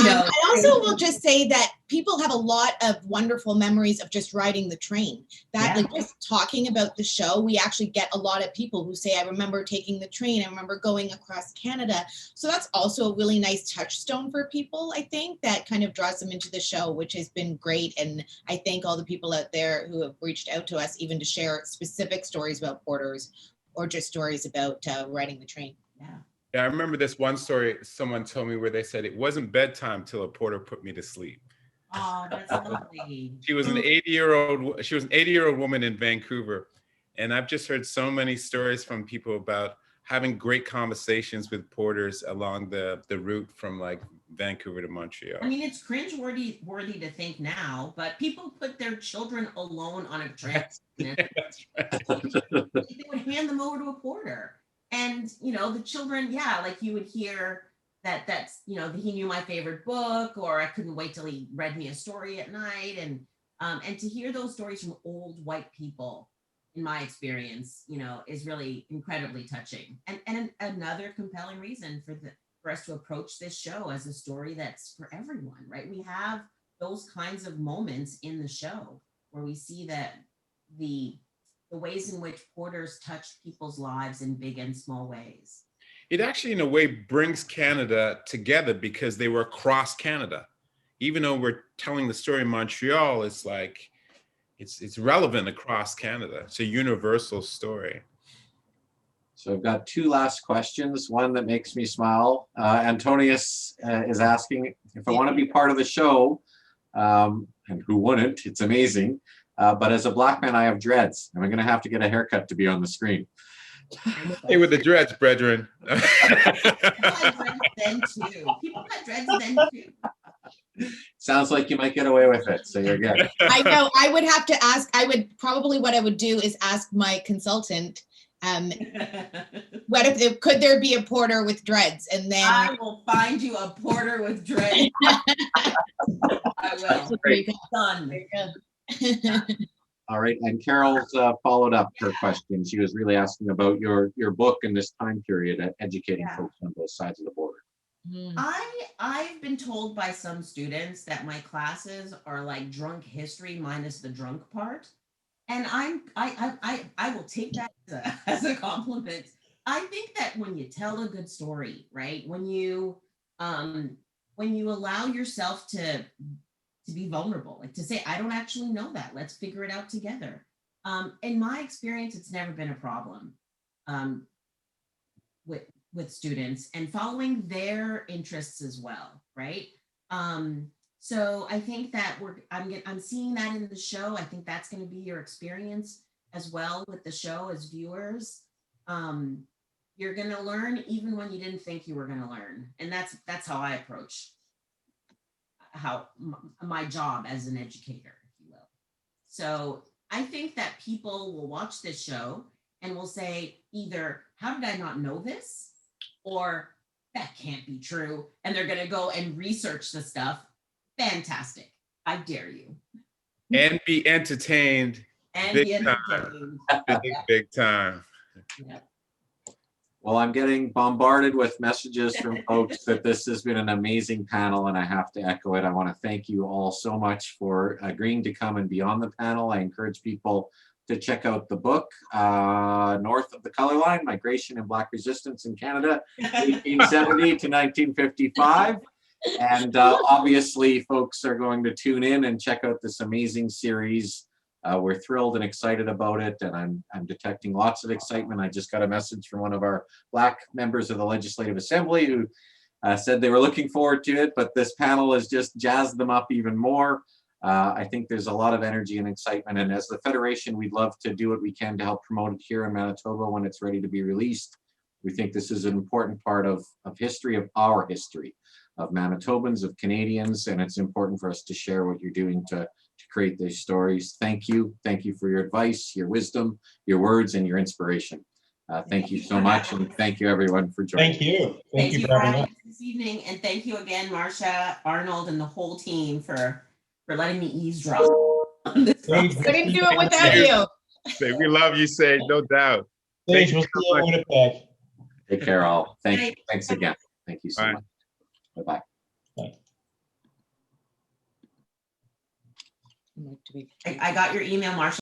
Speaker 2: I also will just say that people have a lot of wonderful memories of just riding the train. That like just talking about the show, we actually get a lot of people who say, I remember taking the train, I remember going across Canada. So that's also a really nice touchstone for people, I think, that kind of draws them into the show, which has been great. And I thank all the people out there who have reached out to us even to share specific stories about porters or just stories about riding the train.
Speaker 3: Yeah, I remember this one story someone told me where they said it wasn't bedtime till a porter put me to sleep.
Speaker 5: Oh, that's lovely.
Speaker 3: She was an 80-year-old woman in Vancouver. And I've just heard so many stories from people about having great conversations with porters along the route from like Vancouver to Montreal.
Speaker 5: I mean, it's cringe-worthy to think now, but people put their children alone on a train.
Speaker 3: That's right.
Speaker 5: They would hand them over to a porter. And, the children, like you would hear that's, he knew my favorite book, or I couldn't wait till he read me a story at night. And to hear those stories from old white people, in my experience, is really incredibly touching. And another compelling reason for us to approach this show as a story that's for everyone, right? We have those kinds of moments in the show where we see that the ways in which porters touched people's lives in big and small ways.
Speaker 3: It actually, in a way, brings Canada together because they were across Canada. Even though we're telling the story in Montreal, it's like, it's relevant across Canada. It's a universal story.
Speaker 1: So I've got two last questions. One that makes me smile. Antonius is asking if I want to be part of the show, and who wouldn't? It's amazing. But as a black man, I have dreads. Am I going to have to get a haircut to be on the screen?
Speaker 3: Hey, with the dreads, brethren.
Speaker 5: People had dreads then too.
Speaker 1: Sounds like you might get away with it, so you're good.
Speaker 2: I know. I would have to ask. What I would do is ask my consultant. Could there be a porter with dreads? And then
Speaker 5: I will find you a porter with dreads. I will. Done.
Speaker 1: All right, and Carol's followed up her question. She was really asking about your book in this time period at educating folks on both sides of the border.
Speaker 5: I've been told by some students that my classes are like drunk history minus the drunk part, and I will take that as a compliment. I think that when you tell a good story, right, when you allow yourself to be vulnerable, like to say, I don't actually know that, let's figure it out together. In my experience, it's never been a problem with students and following their interests as well, right? So I think that I'm seeing that in the show. I think that's going to be your experience as well with the show as viewers. You're going to learn even when you didn't think you were going to learn, and that's how I approach my job as an educator, if you will. So I think that people will watch this show and will say either, how did I not know this? Or that can't be true. And they're going to go and research the stuff. Fantastic. I dare you.
Speaker 3: And be entertained.
Speaker 5: And
Speaker 3: Big
Speaker 5: be
Speaker 3: time.
Speaker 5: entertained.
Speaker 3: Big time.
Speaker 5: Yeah.
Speaker 1: Well, I'm getting bombarded with messages from folks that this has been an amazing panel, and I have to echo it. I want to thank you all so much for agreeing to come and be on the panel. I encourage people to check out the book, North of the Color Line, Migration and Black Resistance in Canada, 1870 to 1955. And obviously, folks are going to tune in and check out this amazing series. We're thrilled and excited about it, and I'm detecting lots of excitement. I just got a message from one of our Black members of the Legislative Assembly who said they were looking forward to it, but this panel has just jazzed them up even more. I think there's a lot of energy and excitement, and as the Federation, we'd love to do what we can to help promote it here in Manitoba when it's ready to be released. We think this is an important part of history, of our history, of Manitobans, of Canadians, and it's important for us to share what you're doing to create these stories. Thank you. Thank you for your advice, your wisdom, your words, and your inspiration. Thank you so much, and thank you everyone for joining.
Speaker 4: Thank you.
Speaker 5: Thank you
Speaker 4: for
Speaker 5: for
Speaker 4: having
Speaker 5: having
Speaker 4: us.
Speaker 5: us this evening. And thank you again, Marcia, Arnold, and the whole team for letting me eavesdrop on this.
Speaker 4: Sage,
Speaker 2: I didn't do it without you.
Speaker 3: Say, we love you, Sage, no doubt.
Speaker 4: Sage, we'll see you in Winnipeg.
Speaker 1: Take care, all.
Speaker 5: Bye.
Speaker 1: Thanks again. Thank you so
Speaker 3: Bye.
Speaker 1: much. Bye-bye.
Speaker 2: Like to be-
Speaker 5: I got your email, Marcia.